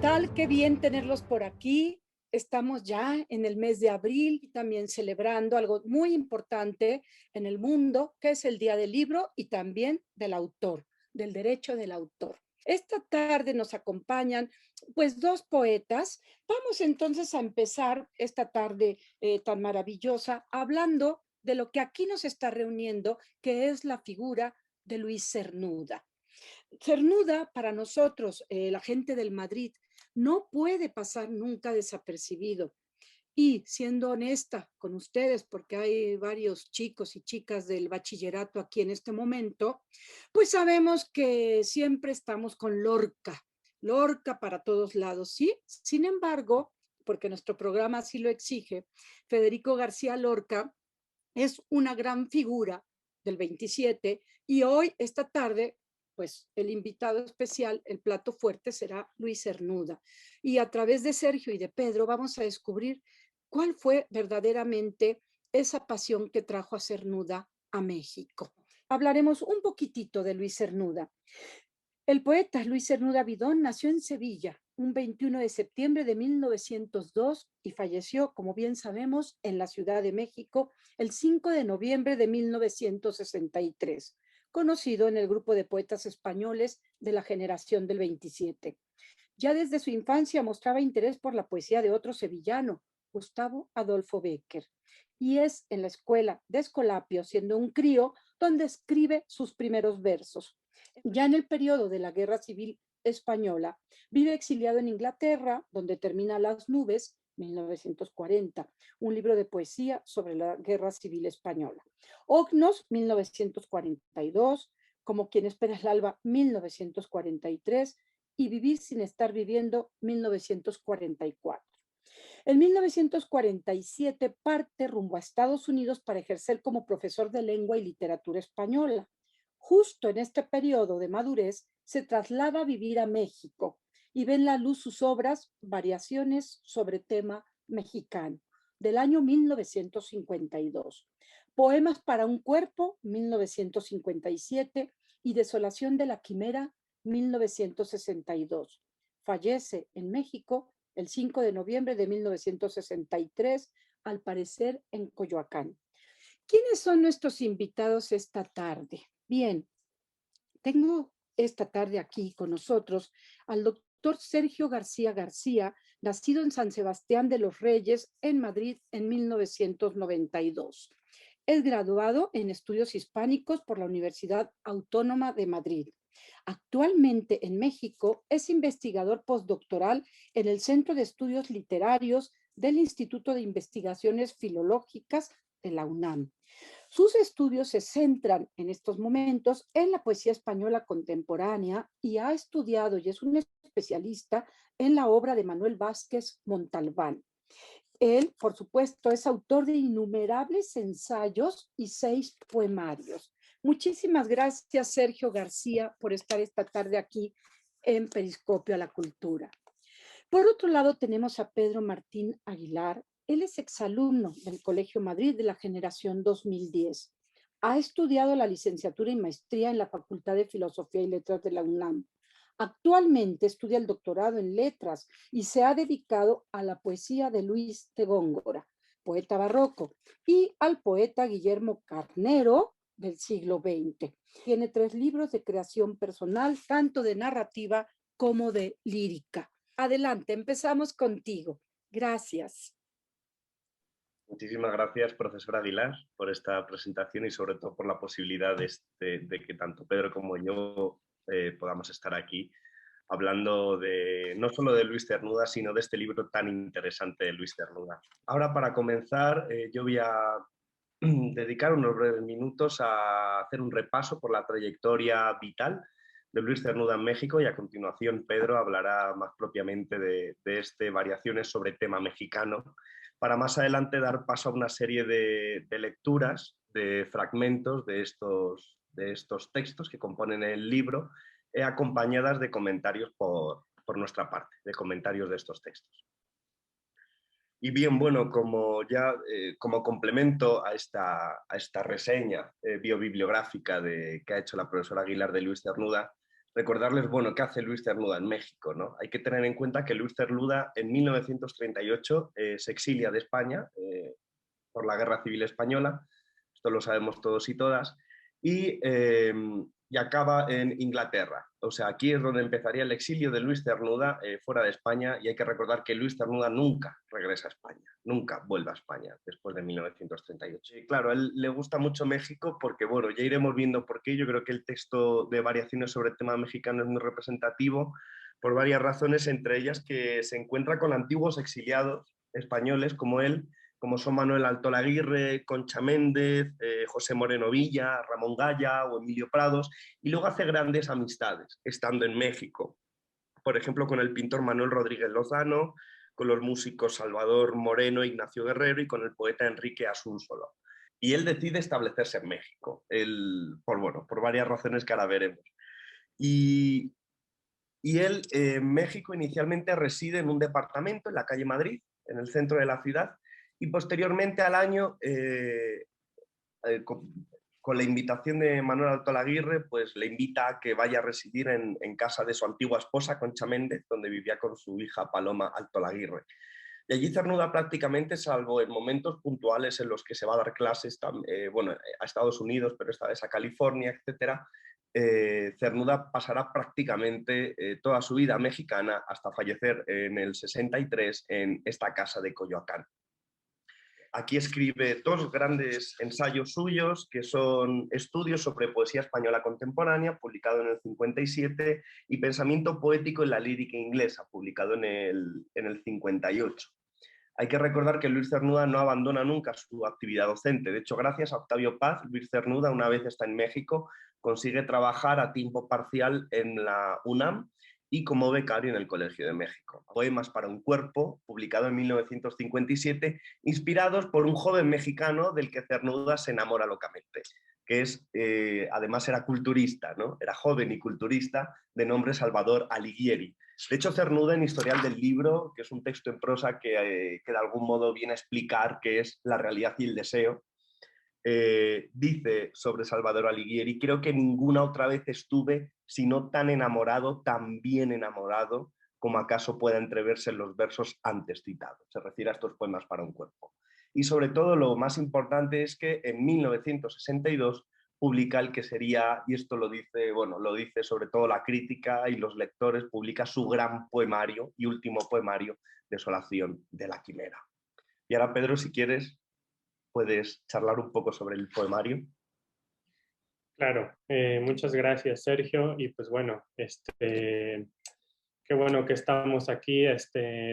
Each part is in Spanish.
tal? Qué bien tenerlos por aquí. Estamos ya en el mes de abril y también celebrando algo muy importante en el mundo, que es el Día del Libro y también del autor, del derecho del autor. Esta tarde nos acompañan pues dos poetas. Vamos entonces a empezar esta tarde tan maravillosa hablando de lo que aquí nos está reuniendo, que es la figura de Luis Cernuda. Cernuda, para nosotros, la gente del Madrid, no puede pasar nunca desapercibido. Y siendo honesta con ustedes, porque hay varios chicos y chicas del bachillerato aquí en este momento, pues sabemos que siempre estamos con Lorca, Lorca para todos lados, ¿sí? Sin embargo, porque nuestro programa así lo exige, Federico García Lorca es una gran figura del 27 y hoy, esta tarde, pues el invitado especial, el plato fuerte será Luis Cernuda. Y a través de Sergio y de Pedro vamos a descubrir cuál fue verdaderamente esa pasión que trajo a Cernuda a México. Hablaremos un poquitito de Luis Cernuda. El poeta Luis Cernuda Bidón nació en Sevilla un 21 de septiembre de 1902 y falleció, como bien sabemos, en la Ciudad de México el 5 de noviembre de 1963, conocido en el grupo de poetas españoles de la generación del 27. Ya desde su infancia mostraba interés por la poesía de otro sevillano, Gustavo Adolfo Bécquer, y es en la escuela de Escolapio, siendo un crío, donde escribe sus primeros versos. Ya en el periodo de la Guerra Civil Española, vive exiliado en Inglaterra, donde termina Las nubes, 1940, un libro de poesía sobre la Guerra Civil Española. Ognos, 1942, Como quien espera el alba, 1943, y Vivir sin estar viviendo, 1944. En 1947 parte rumbo a Estados Unidos para ejercer como profesor de lengua y literatura española. Justo en este periodo de madurez se traslada a vivir a México y ven la luz sus obras Variaciones sobre tema mexicano, del año 1952. Poemas para un cuerpo, 1957, y Desolación de la Quimera, 1962. Fallece en México el 5 de noviembre de 1963, al parecer en Coyoacán. ¿Quiénes son nuestros invitados esta tarde? Bien, tengo esta tarde aquí con nosotros al doctor Sergio García García, nacido en San Sebastián de los Reyes, en Madrid, en 1992. Es graduado en estudios hispánicos por la Universidad Autónoma de Madrid. Actualmente en México es investigador postdoctoral en el Centro de Estudios Literarios del Instituto de Investigaciones Filológicas de la UNAM. Sus estudios se centran en estos momentos en la poesía española contemporánea y ha estudiado y es un especialista en la obra de Manuel Vázquez Montalbán. Él, por supuesto, es autor de innumerables ensayos y 6 poemarios. Muchísimas gracias, Sergio García, por estar esta tarde aquí en Periscopio a la Cultura. Por otro lado, tenemos a Pedro Martín Aguilar. Él es exalumno del Colegio Madrid de la generación 2010. Ha estudiado la licenciatura y maestría en la Facultad de Filosofía y Letras de la UNAM. Actualmente estudia el doctorado en letras y se ha dedicado a la poesía de Luis de Góngora, poeta barroco, y al poeta Guillermo Carnero del siglo XX. Tiene 3 libros de creación personal, tanto de narrativa como de lírica. Adelante, empezamos contigo. Gracias. Muchísimas gracias, profesor Aguilar, por esta presentación y sobre todo por la posibilidad de que tanto Pedro como yo podamos estar aquí hablando no solo de Luis Cernuda, sino de este libro tan interesante de Luis Cernuda. Ahora, para comenzar, yo voy a dedicar unos breves minutos a hacer un repaso por la trayectoria vital de Luis Cernuda en México y a continuación Pedro hablará más propiamente de Variaciones sobre tema mexicano, para más adelante dar paso a una serie de lecturas, de fragmentos de estos textos que componen el libro, acompañadas de comentarios por nuestra parte, de comentarios de estos textos. Y bien, bueno, como complemento a esta reseña biobibliográfica que ha hecho la profesora Aguilar de Luis Cernuda, recordarles, bueno, ¿qué hace Luis Cernuda en México, ¿no? Hay que tener en cuenta que Luis Cernuda en 1938 se exilia de España por la Guerra Civil Española, esto lo sabemos todos y todas, y acaba en Inglaterra. O sea, aquí es donde empezaría el exilio de Luis Cernuda fuera de España, y hay que recordar que Luis Cernuda nunca regresa a España, nunca vuelve a España después de 1938. Y claro, a él le gusta mucho México porque, bueno, ya iremos viendo por qué. Yo creo que el texto de Variaciones sobre el tema mexicano es muy representativo por varias razones, entre ellas que se encuentra con antiguos exiliados españoles como él, como son Manuel Altolaguirre, Concha Méndez, José Moreno Villa, Ramón Gaya o Emilio Prados, y luego hace grandes amistades estando en México. Por ejemplo, con el pintor Manuel Rodríguez Lozano, con los músicos Salvador Moreno, Ignacio Guerrero y con el poeta Enrique Asúnsolo. Y él decide establecerse en México, por varias razones que ahora veremos. Y, él en México inicialmente reside en un departamento en la calle Madrid, en el centro de la ciudad, y posteriormente al año, con la invitación de Manuel Altolaguirre, pues le invita a que vaya a residir en casa de su antigua esposa, Concha Méndez, donde vivía con su hija Paloma Altolaguirre. Y allí Cernuda prácticamente, salvo en momentos puntuales en los que se va a dar clases, a Estados Unidos, pero esta vez a California, etcétera, Cernuda pasará prácticamente toda su vida mexicana hasta fallecer en el 63 en esta casa de Coyoacán. Aquí escribe dos grandes ensayos suyos, que son Estudios sobre poesía española contemporánea, publicado en el 57, y Pensamiento poético en la lírica inglesa, publicado en el 58. Hay que recordar que Luis Cernuda no abandona nunca su actividad docente. De hecho, gracias a Octavio Paz, Luis Cernuda, una vez está en México, consigue trabajar a tiempo parcial en la UNAM y como becario en el Colegio de México. Poemas para un cuerpo, publicado en 1957, inspirados por un joven mexicano del que Cernuda se enamora locamente, que además era culturista, ¿no? Era joven y culturista, de nombre Salvador Alighieri. De hecho, Cernuda, en Historial del Libro, que es un texto en prosa que de algún modo viene a explicar qué es la realidad y el deseo, dice sobre Salvador Alighieri: creo que ninguna otra vez estuve sino tan enamorado, tan bien enamorado, como acaso pueda entreverse en los versos antes citados. Se refiere a estos poemas para un cuerpo. Y sobre todo, lo más importante es que en 1962 publica el que sería, y esto lo dice sobre todo la crítica y los lectores, publica su gran poemario y último poemario, Desolación de la Quimera. Y ahora, Pedro, si quieres, puedes charlar un poco sobre el poemario. Claro, muchas gracias, Sergio. Y pues bueno, qué bueno que estamos aquí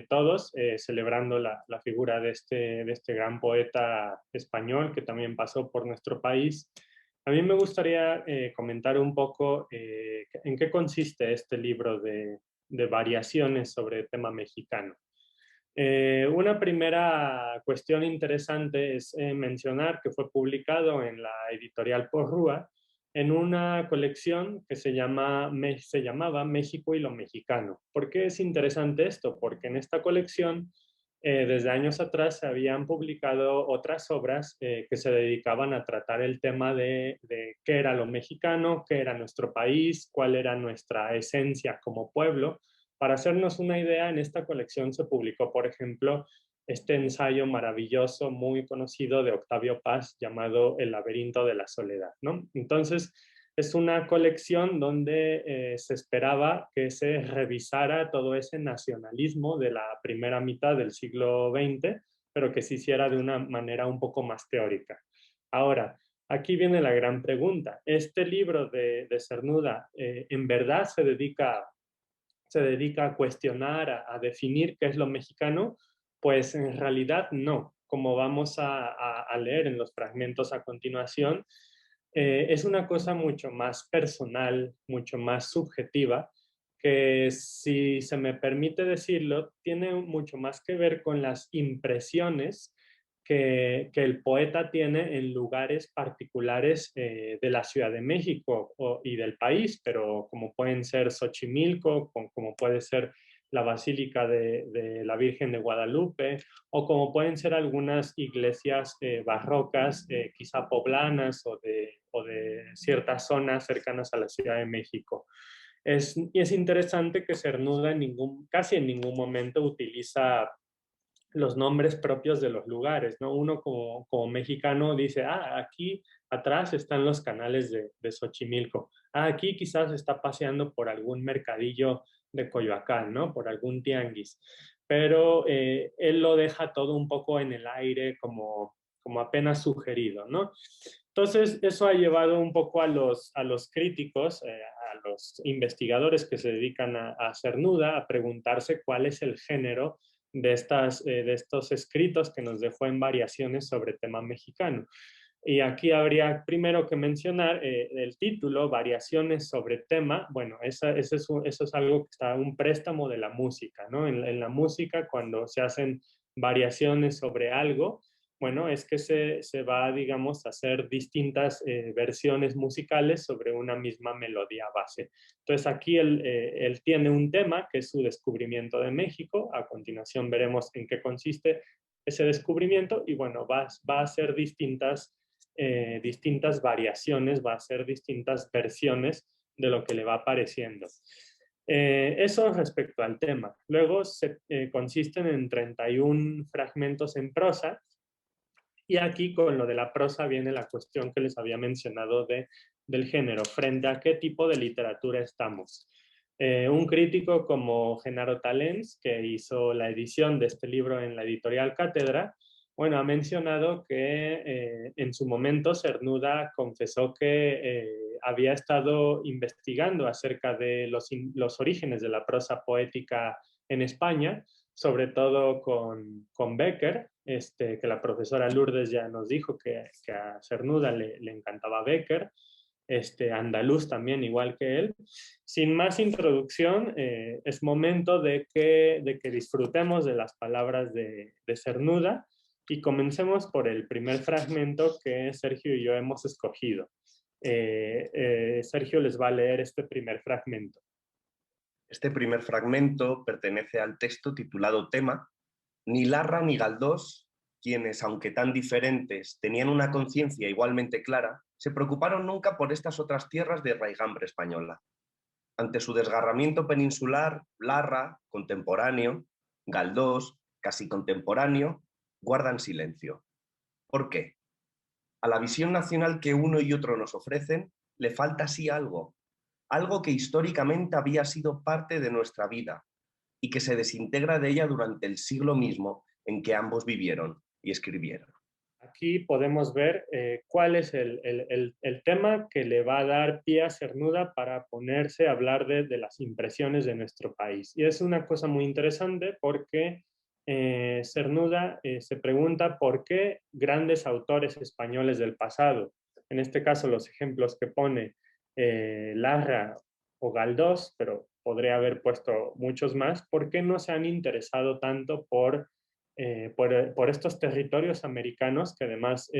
todos celebrando la figura de este gran poeta español que también pasó por nuestro país. A mí me gustaría comentar un poco en qué consiste este libro de variaciones sobre el tema mexicano. Una primera cuestión interesante es mencionar que fue publicado en la editorial Porrúa en una colección que se llamaba México y lo Mexicano. ¿Por qué es interesante esto? Porque en esta colección, desde años atrás, se habían publicado otras obras que se dedicaban a tratar el tema de qué era lo mexicano, qué era nuestro país, cuál era nuestra esencia como pueblo. Para hacernos una idea, en esta colección se publicó, por ejemplo, este ensayo maravilloso, muy conocido de Octavio Paz, llamado El laberinto de la soledad, ¿no? Entonces, es una colección donde se esperaba que se revisara todo ese nacionalismo de la primera mitad del siglo XX, pero que se hiciera de una manera un poco más teórica. Ahora, aquí viene la gran pregunta. ¿Este libro de Cernuda en verdad se dedica a cuestionar, a definir qué es lo mexicano? Pues en realidad no. Como vamos a leer en los fragmentos a continuación, es una cosa mucho más personal, mucho más subjetiva, que, si se me permite decirlo, tiene mucho más que ver con las impresiones que el poeta tiene en lugares particulares de la Ciudad de México y del país, pero como pueden ser Xochimilco, como puede ser la Basílica de la Virgen de Guadalupe, o como pueden ser algunas iglesias barrocas, quizá poblanas o de ciertas zonas cercanas a la Ciudad de México. Y es interesante que Cernuda casi en ningún momento utiliza los nombres propios de los lugares, ¿no? Uno como mexicano dice, aquí atrás están los canales de Xochimilco. Aquí quizás está paseando por algún mercadillo de Coyoacán, ¿no? Por algún tianguis. Pero él lo deja todo un poco en el aire, como apenas sugerido, ¿no? Entonces, eso ha llevado un poco a los críticos, a los investigadores que se dedican a Cernuda, a preguntarse cuál es el género de estos escritos que nos dejó en variaciones sobre tema mexicano. Y aquí habría primero que mencionar el título, Variaciones sobre tema. Bueno, eso es algo que está un préstamo de la música, ¿no? En la música, cuando se hacen variaciones sobre algo, bueno, es que se va, digamos, a hacer distintas versiones musicales sobre una misma melodía base. Entonces aquí él tiene un tema que es su descubrimiento de México. A continuación veremos en qué consiste ese descubrimiento y bueno, va a hacer distintas variaciones, va a ser distintas versiones de lo que le va apareciendo. Eso respecto al tema. Luego consisten en 31 fragmentos en prosa y aquí con lo de la prosa viene la cuestión que les había mencionado del género, frente a qué tipo de literatura estamos. Un crítico como Genaro Talens, que hizo la edición de este libro en la editorial Cátedra, bueno, ha mencionado que en su momento Cernuda confesó que había estado investigando acerca de los orígenes de la prosa poética en España, sobre todo con Bécquer, que la profesora Lourdes ya nos dijo que a Cernuda le encantaba Bécquer, andaluz también, igual que él. Sin más introducción, es momento de que disfrutemos de las palabras de Cernuda y comencemos por el primer fragmento que Sergio y yo hemos escogido. Sergio les va a leer este primer fragmento. Este primer fragmento pertenece al texto titulado Tema. Ni Larra ni Galdós, quienes, aunque tan diferentes, tenían una conciencia igualmente clara, se preocuparon nunca por estas otras tierras de raigambre española. Ante su desgarramiento peninsular, Larra, contemporáneo, Galdós, casi contemporáneo, guardan silencio. ¿Por qué? A la visión nacional que uno y otro nos ofrecen, le falta sí algo que históricamente había sido parte de nuestra vida y que se desintegra de ella durante el siglo mismo en que ambos vivieron y escribieron. Aquí podemos ver cuál es el tema que le va a dar pie a Cernuda para ponerse a hablar de las impresiones de nuestro país. Y es una cosa muy interesante porque Cernuda se pregunta por qué grandes autores españoles del pasado, en este caso los ejemplos que pone Larra o Galdós, pero podría haber puesto muchos más, ¿por qué no se han interesado tanto por estos territorios americanos que además,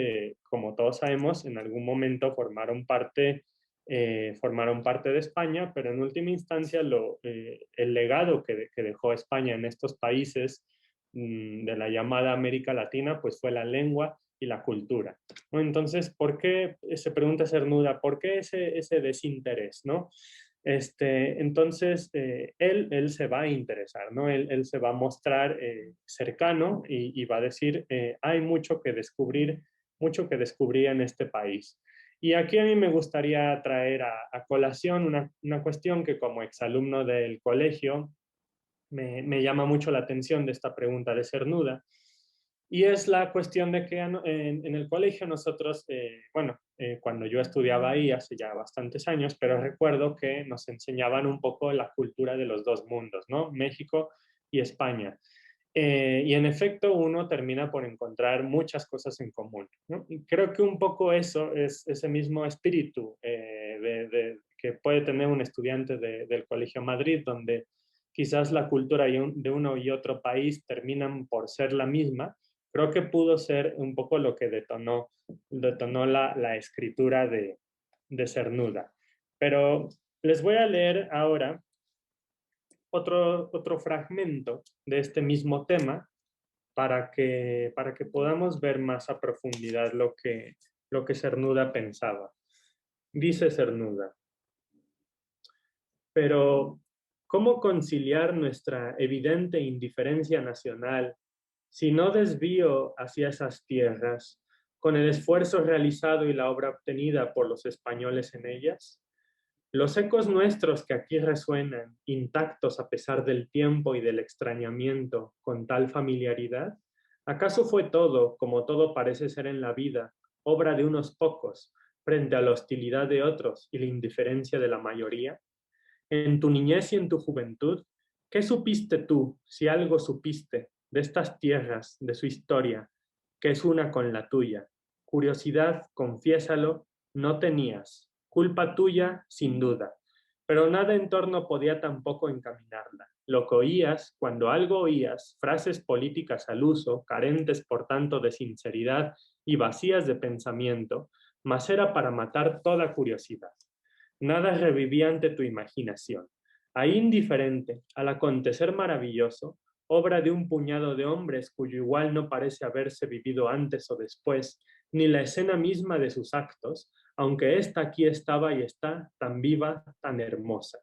como todos sabemos, en algún momento formaron parte de España, pero en última instancia el legado que dejó España en estos países de la llamada América Latina, pues fue la lengua y la cultura, ¿no? Entonces, ¿por qué, se pregunta Cernuda, por qué ese desinterés, ¿no? Entonces, él se va a interesar, ¿no? Él se va a mostrar cercano y va a decir, hay mucho que descubrir en este país. Y aquí a mí me gustaría traer a colación una cuestión que como exalumno del colegio me llama mucho la atención de esta pregunta de Cernuda, y es la cuestión de que en el colegio nosotros, cuando yo estudiaba ahí hace ya bastantes años, pero recuerdo que nos enseñaban un poco la cultura de los dos mundos, ¿no? México y España. Y en efecto uno termina por encontrar muchas cosas en común, ¿no? Y creo que un poco eso es ese mismo espíritu que puede tener un estudiante del Colegio Madrid, donde quizás la cultura de uno y otro país terminan por ser la misma. Creo que pudo ser un poco lo que detonó la escritura de Cernuda. Pero les voy a leer ahora otro fragmento de este mismo tema para que podamos ver más a profundidad lo que Cernuda pensaba. Dice Cernuda: Pero, ¿cómo conciliar nuestra evidente indiferencia nacional si no desvío hacia esas tierras con el esfuerzo realizado y la obra obtenida por los españoles en ellas? Los ecos nuestros que aquí resuenan, intactos a pesar del tiempo y del extrañamiento, con tal familiaridad, ¿acaso fue todo, como todo parece ser en la vida, obra de unos pocos, frente a la hostilidad de otros y la indiferencia de la mayoría? En tu niñez y en tu juventud, ¿qué supiste tú, si algo supiste, de estas tierras, de su historia, que es una con la tuya? Curiosidad, confiésalo, no tenías. Culpa tuya, sin duda. Pero nada en torno podía tampoco encaminarla. Lo que oías, cuando algo oías, frases políticas al uso, carentes por tanto de sinceridad y vacías de pensamiento, mas era para matar toda curiosidad. Nada revivía ante tu imaginación. Ahí indiferente al acontecer maravilloso, obra de un puñado de hombres cuyo igual no parece haberse vivido antes o después, ni la escena misma de sus actos, aunque ésta aquí estaba y está tan viva, tan hermosa.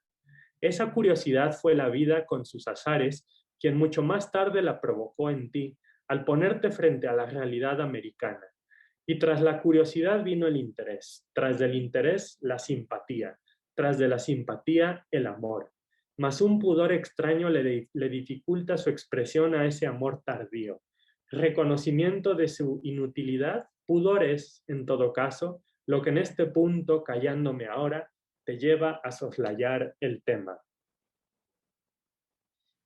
Esa curiosidad fue la vida con sus azares, quien mucho más tarde la provocó en ti, al ponerte frente a la realidad americana. Y tras la curiosidad vino el interés, tras del interés la simpatía, tras de la simpatía el amor. Mas un pudor extraño le dificulta su expresión a ese amor tardío. Reconocimiento de su inutilidad, pudor es, en todo caso, lo que en este punto, callándome ahora, te lleva a soslayar el tema.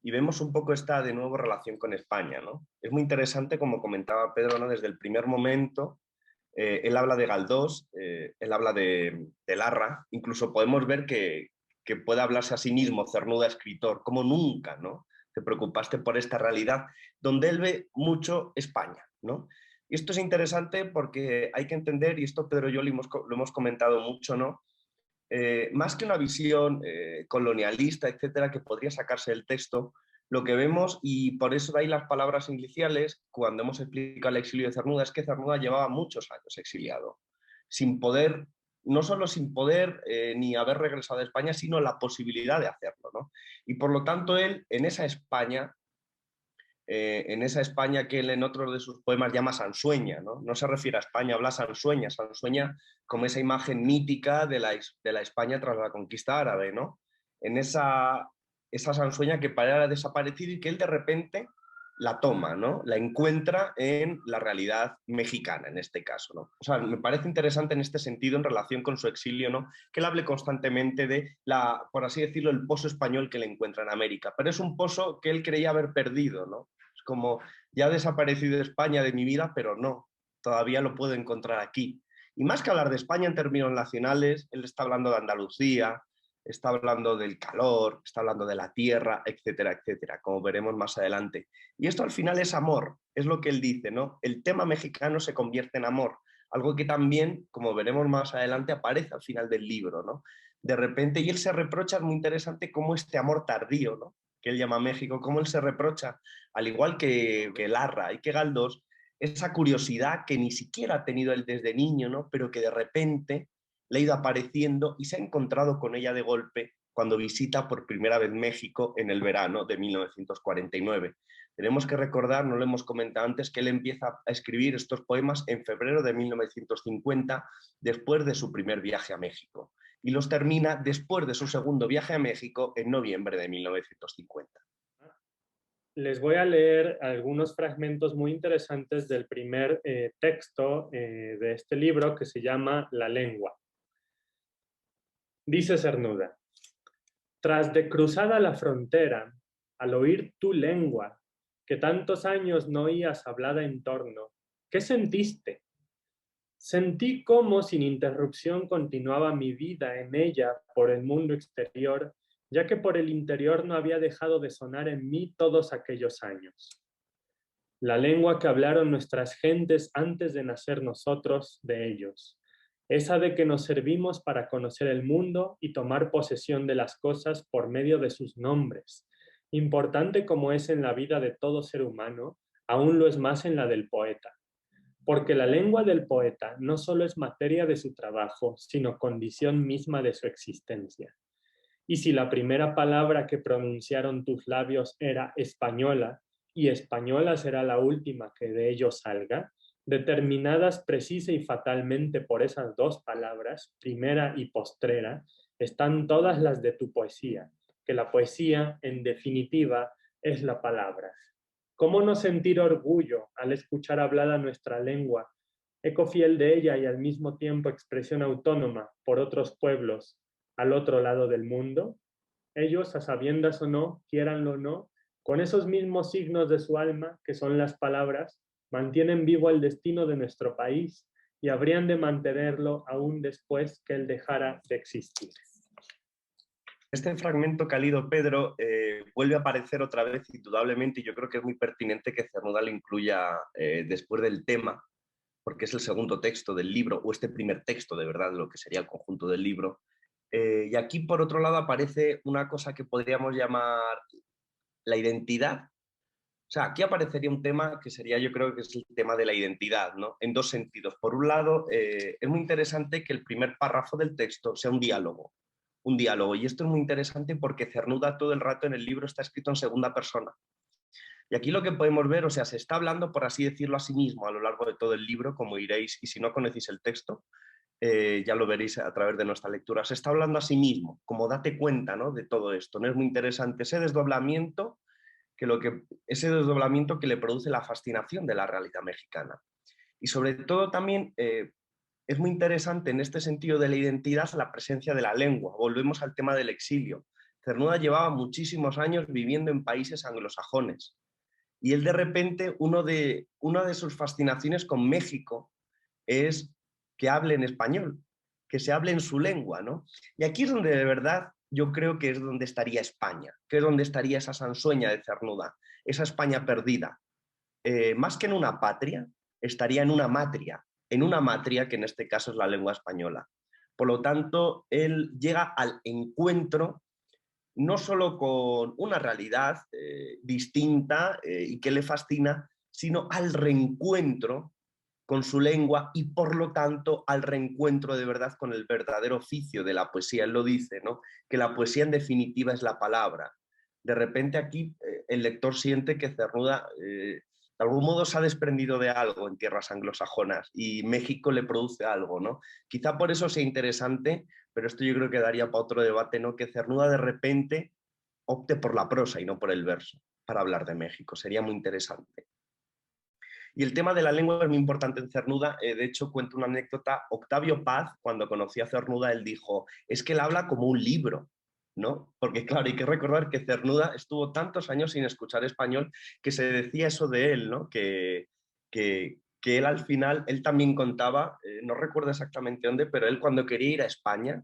Y vemos un poco esta, de nuevo, relación con España, ¿no? Es muy interesante, como comentaba Pedro, ¿no? Desde el primer momento, él habla de Galdós, él habla de Larra, incluso podemos ver que puede hablarse a sí mismo, Cernuda, escritor, como nunca, ¿no? Te preocupaste por esta realidad, donde él ve mucho España, ¿no? Y esto es interesante porque hay que entender, y esto Pedro y yo lo hemos comentado mucho, ¿no? Más que una visión colonialista, etcétera, que podría sacarse del texto, lo que vemos, y por eso de ahí las palabras iniciales, cuando hemos explicado el exilio de Cernuda, es que Cernuda llevaba muchos años exiliado, sin poder, no solo sin poder ni haber regresado a España, sino la posibilidad de hacerlo, ¿no? Y por lo tanto él, en esa España que él en otro de sus poemas llama Sansueña, ¿no? No se refiere a España, habla Sansueña, Sansueña como esa imagen mítica de la España tras la conquista árabe, ¿no? En esa Sansueña que para desaparecido y que él de repente la toma, ¿no? La encuentra en la realidad mexicana, en este caso, ¿no? O sea, me parece interesante en este sentido, en relación con su exilio, ¿no? Que él hable constantemente de por así decirlo, el pozo español que le encuentra en América, pero es un pozo que él creía haber perdido, ¿no? Es como, ya ha desaparecido España de mi vida, pero no, todavía lo puedo encontrar aquí. Y más que hablar de España en términos nacionales, él está hablando de Andalucía, está hablando del calor, está hablando de la tierra, etcétera, etcétera, como veremos más adelante. Y esto al final es amor, es lo que él dice, ¿no? El tema mexicano se convierte en amor, algo que también, como veremos más adelante, aparece al final del libro, ¿no? De repente, y él se reprocha, es muy interesante, cómo este amor tardío, ¿no? Que él llama México, cómo él se reprocha, al igual que Larra y que Galdós, esa curiosidad que ni siquiera ha tenido él desde niño, ¿no? Pero que de repente le ha ido apareciendo y se ha encontrado con ella de golpe cuando visita por primera vez México en el verano de 1949. Tenemos que recordar, no lo hemos comentado antes, que él empieza a escribir estos poemas en febrero de 1950, después de su primer viaje a México, y los termina después de su segundo viaje a México en noviembre de 1950. Les voy a leer algunos fragmentos muy interesantes del primer texto de este libro, que se llama La lengua. Dice Cernuda: tras de cruzada la frontera, al oír tu lengua, que tantos años no oías hablada en torno, ¿qué sentiste? Sentí cómo sin interrupción continuaba mi vida en ella por el mundo exterior, ya que por el interior no había dejado de sonar en mí todos aquellos años. La lengua que hablaron nuestras gentes antes de nacer nosotros de ellos, esa de que nos servimos para conocer el mundo y tomar posesión de las cosas por medio de sus nombres. Importante como es en la vida de todo ser humano, aún lo es más en la del poeta. Porque la lengua del poeta no solo es materia de su trabajo, sino condición misma de su existencia. Y si la primera palabra que pronunciaron tus labios era española, y española será la última que de ellos salga, determinadas precisa y fatalmente por esas dos palabras, primera y postrera, están todas las de tu poesía, que la poesía, en definitiva, es la palabra. ¿Cómo no sentir orgullo al escuchar hablada nuestra lengua, eco fiel de ella y al mismo tiempo expresión autónoma por otros pueblos al otro lado del mundo? Ellos, a sabiendas o no, quiéranlo o no, con esos mismos signos de su alma, que son las palabras, mantienen vivo el destino de nuestro país y habrían de mantenerlo aún después que él dejara de existir. Este fragmento que ha leído Pedro vuelve a aparecer otra vez indudablemente, y yo creo que es muy pertinente que Cernuda lo incluya después del tema, porque es el segundo texto del libro, o este primer texto de verdad, lo que sería el conjunto del libro. Y aquí, por otro lado, aparece una cosa que podríamos llamar la identidad. O sea, aquí aparecería un tema que sería, yo creo que es el tema de la identidad, ¿no? En dos sentidos. Por un lado, es muy interesante que el primer párrafo del texto sea un diálogo. Un diálogo. Y esto es muy interesante porque Cernuda todo el rato en el libro está escrito en segunda persona. Y aquí lo que podemos ver, o sea, se está hablando, por así decirlo, a sí mismo a lo largo de todo el libro, como iréis, y si no conocéis el texto, ya lo veréis a través de nuestra lectura. Se está hablando a sí mismo, como date cuenta, ¿no?, de todo esto. ¿No? Es muy interesante ese desdoblamiento ese desdoblamiento que le produce la fascinación de la realidad mexicana. Y sobre todo también es muy interesante en este sentido de la identidad la presencia de la lengua. Volvemos al tema del exilio. Cernuda llevaba muchísimos años viviendo en países anglosajones y él de repente, una de sus fascinaciones con México es que hable en español, que se hable en su lengua, ¿no? Y aquí es donde de verdad yo creo que es donde estaría España, que es donde estaría esa Sansueña de Cernuda, esa España perdida. Más que en una patria, estaría en una matria que en este caso es la lengua española. Por lo tanto, él llega al encuentro no solo con una realidad distinta y que le fascina, sino al reencuentro con su lengua y por lo tanto al reencuentro de verdad con el verdadero oficio de la poesía. Él lo dice, ¿no?, que la poesía en definitiva es la palabra. De repente aquí el lector siente que Cernuda de algún modo se ha desprendido de algo en tierras anglosajonas y México le produce algo, ¿no? Quizá por eso sea interesante, pero esto yo creo que daría para otro debate, ¿no?, que Cernuda de repente opte por la prosa y no por el verso para hablar de México. Sería muy interesante. Y el tema de la lengua es muy importante en Cernuda. De hecho, cuento una anécdota. Octavio Paz, cuando conocí a Cernuda, él dijo, es que él habla como un libro, ¿no? Porque claro, hay que recordar que Cernuda estuvo tantos años sin escuchar español que se decía eso de él, ¿no? Que él al final, él también contaba, no recuerdo exactamente dónde, pero él cuando quería ir a España,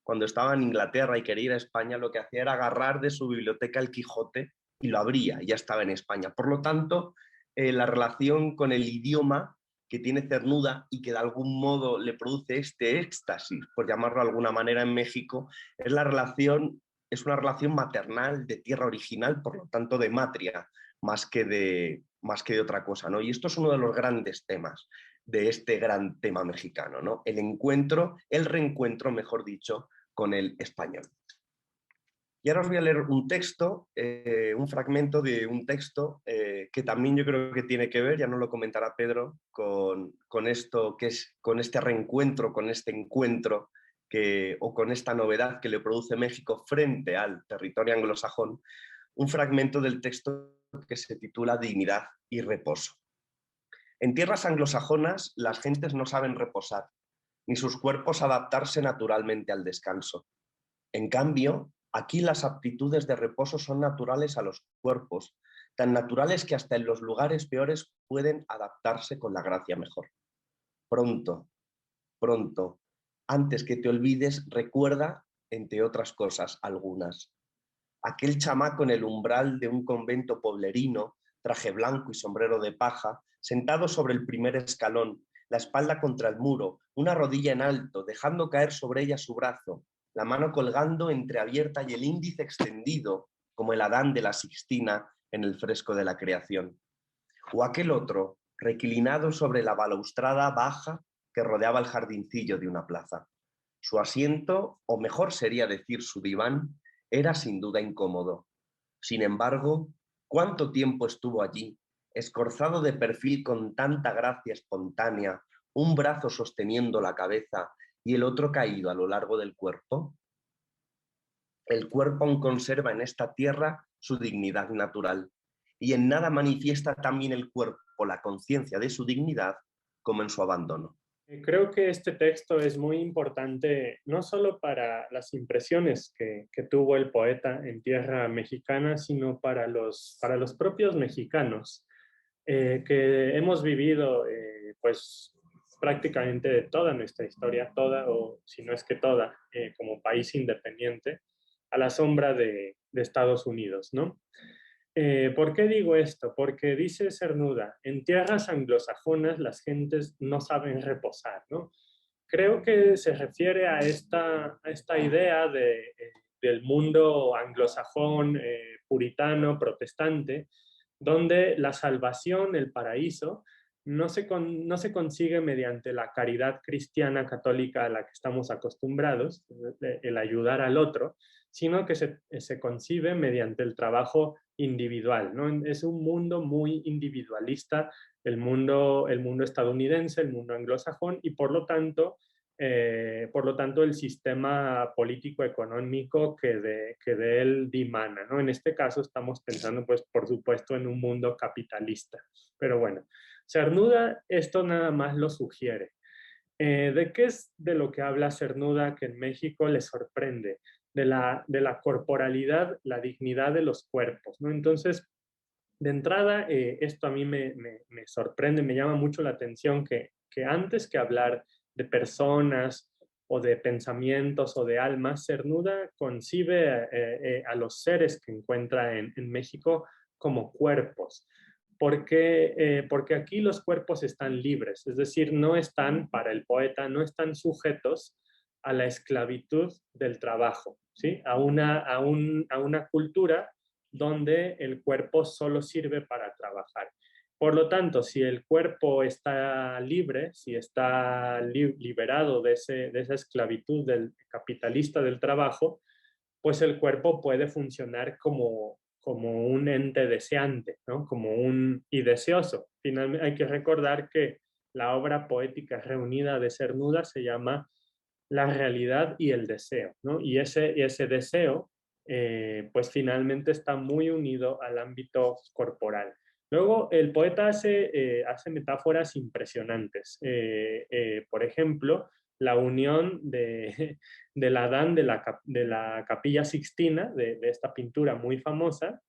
cuando estaba en Inglaterra y quería ir a España, lo que hacía era agarrar de su biblioteca el Quijote y lo abría, y ya estaba en España. Por lo tanto, la relación con el idioma que tiene Cernuda y que de algún modo le produce este éxtasis, por llamarlo de alguna manera, en México, es una relación maternal, de tierra original, por lo tanto de matria, más que de otra cosa, ¿no? Y esto es uno de los grandes temas de este gran tema mexicano, ¿no? El reencuentro, mejor dicho, con el español. Y ahora os voy a leer un texto, un fragmento de un texto que también yo creo que tiene que ver, ya nos lo comentará Pedro, con esto que es, con este reencuentro, con este encuentro o con esta novedad que le produce México frente al territorio anglosajón, un fragmento del texto que se titula Dignidad y reposo. En tierras anglosajonas las gentes no saben reposar, ni sus cuerpos adaptarse naturalmente al descanso. En cambio, aquí las aptitudes de reposo son naturales a los cuerpos, tan naturales que hasta en los lugares peores pueden adaptarse con la gracia mejor. Pronto, pronto, antes que te olvides, recuerda, entre otras cosas, algunas. Aquel chamaco en el umbral de un convento poblerino, traje blanco y sombrero de paja, sentado sobre el primer escalón, la espalda contra el muro, una rodilla en alto, dejando caer sobre ella su brazo, la mano colgando entreabierta y el índice extendido, como el Adán de la Sixtina en el fresco de la creación. O aquel otro, reclinado sobre la balaustrada baja que rodeaba el jardincillo de una plaza. Su asiento, o mejor sería decir su diván, era sin duda incómodo. Sin embargo, ¿cuánto tiempo estuvo allí, escorzado de perfil con tanta gracia espontánea, un brazo sosteniendo la cabeza y el otro caído a lo largo del cuerpo? El cuerpo aún conserva en esta tierra su dignidad natural, y en nada manifiesta también el cuerpo la conciencia de su dignidad como en su abandono. Creo que este texto es muy importante, no solo para las impresiones que tuvo el poeta en tierra mexicana, sino para los propios mexicanos, que hemos vivido pues prácticamente toda nuestra historia, toda o si no es que toda, como país independiente, a la sombra de Estados Unidos, ¿no? ¿Por qué digo esto? Porque dice Cernuda, en tierras anglosajonas las gentes no saben reposar, ¿no? Creo que se refiere a esta idea del mundo anglosajón, puritano, protestante, donde la salvación, el paraíso, no se consigue mediante la caridad cristiana católica a la que estamos acostumbrados, el ayudar al otro, sino que se concibe mediante el trabajo individual, ¿no? Es un mundo muy individualista, el mundo estadounidense, el mundo anglosajón, y por lo tanto el sistema político-económico que de él dimana, ¿no? En este caso estamos pensando, pues, por supuesto, en un mundo capitalista. Pero bueno, Cernuda esto nada más lo sugiere. ¿De qué es de lo que habla Cernuda que en México le sorprende? De la corporalidad, la dignidad de los cuerpos, ¿no? Entonces, de entrada, esto a mí me sorprende, me llama mucho la atención que antes que hablar de personas o de pensamientos o de almas, Cernuda concibe a los seres que encuentra en México como cuerpos. Porque aquí los cuerpos están libres, es decir, no están, para el poeta, no están sujetos a la esclavitud del trabajo, ¿sí? A una cultura donde el cuerpo solo sirve para trabajar. Por lo tanto, si el cuerpo está libre, si está liberado de esa esclavitud del capitalista del trabajo, pues el cuerpo puede funcionar como un ente deseante, ¿no? Y deseoso. Finalmente, hay que recordar que la obra poética reunida de Cernuda se llama La realidad y el deseo, ¿no? Y ese deseo, pues finalmente está muy unido al ámbito corporal. Luego, el poeta hace metáforas impresionantes. Por ejemplo, la unión del Adán de la Capilla Sixtina, de esta pintura muy famosa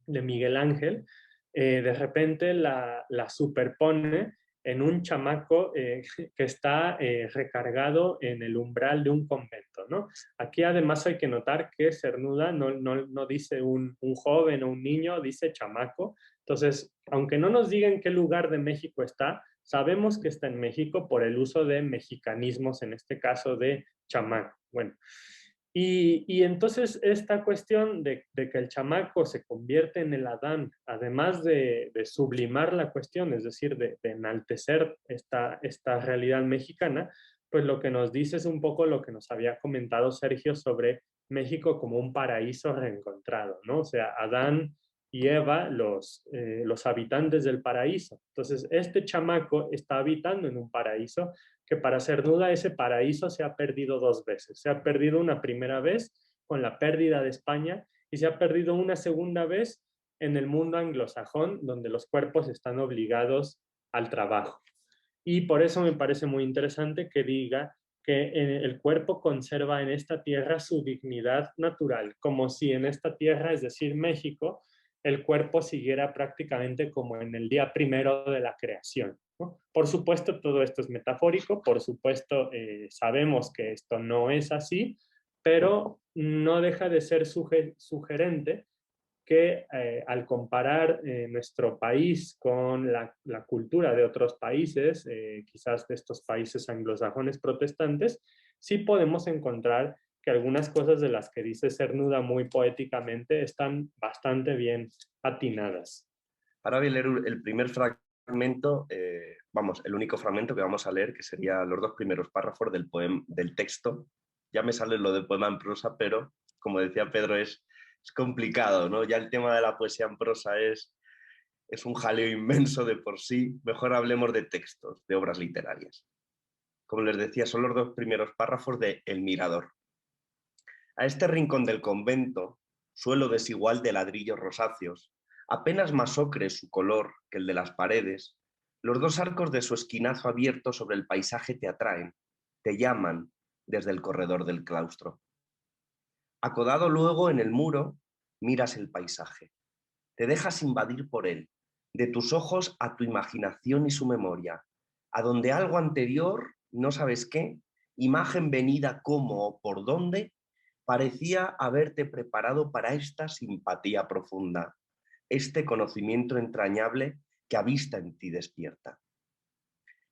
de Miguel Ángel, de repente la superpone en un chamaco que está recargado en el umbral de un convento, ¿no? Aquí además hay que notar que Cernuda no dice un joven o un niño, dice chamaco. Entonces, aunque no nos digan en qué lugar de México está, sabemos que está en México por el uso de mexicanismos, en este caso de chamaco. Bueno, y entonces esta cuestión de que el chamaco se convierte en el Adán, además de sublimar la cuestión, es decir, de enaltecer esta realidad mexicana, pues lo que nos dice es un poco lo que nos había comentado Sergio sobre México como un paraíso reencontrado, ¿no? O sea, Adán y Eva, los habitantes del paraíso. Entonces, este chamaco está habitando en un paraíso que, para Cernuda, ese paraíso se ha perdido dos veces. Se ha perdido una primera vez con la pérdida de España y se ha perdido una segunda vez en el mundo anglosajón, donde los cuerpos están obligados al trabajo. Y por eso me parece muy interesante que diga que el cuerpo conserva en esta tierra su dignidad natural, como si en esta tierra, es decir, México, el cuerpo siguiera prácticamente como en el día primero de la creación, ¿no? Por supuesto, todo esto es metafórico, por supuesto, sabemos que esto no es así, pero no deja de ser sugerente que al comparar nuestro país con la cultura de otros países, quizás de estos países anglosajones protestantes, sí podemos encontrar que algunas cosas de las que dice Cernuda muy poéticamente están bastante bien atinadas. Ahora voy a leer el primer fragmento vamos, el único fragmento que vamos a leer, que sería los 2 primeros párrafos del texto. Ya me sale lo de poema en prosa, pero como decía Pedro, es complicado, ¿no? Ya el tema de la poesía en prosa es un jaleo inmenso de por sí. Mejor hablemos de textos, de obras literarias. Como les decía, son los 2 primeros párrafos de El Mirador. A este rincón del convento, suelo desigual de ladrillos rosáceos, apenas más ocre su color que el de las paredes, los 2 arcos de su esquinazo abierto sobre el paisaje te atraen, te llaman desde el corredor del claustro. Acodado luego en el muro, miras el paisaje. Te dejas invadir por él, de tus ojos a tu imaginación y su memoria, a donde algo anterior, no sabes qué, imagen venida cómo o por dónde, parecía haberte preparado para esta simpatía profunda, este conocimiento entrañable que a vista en ti despierta.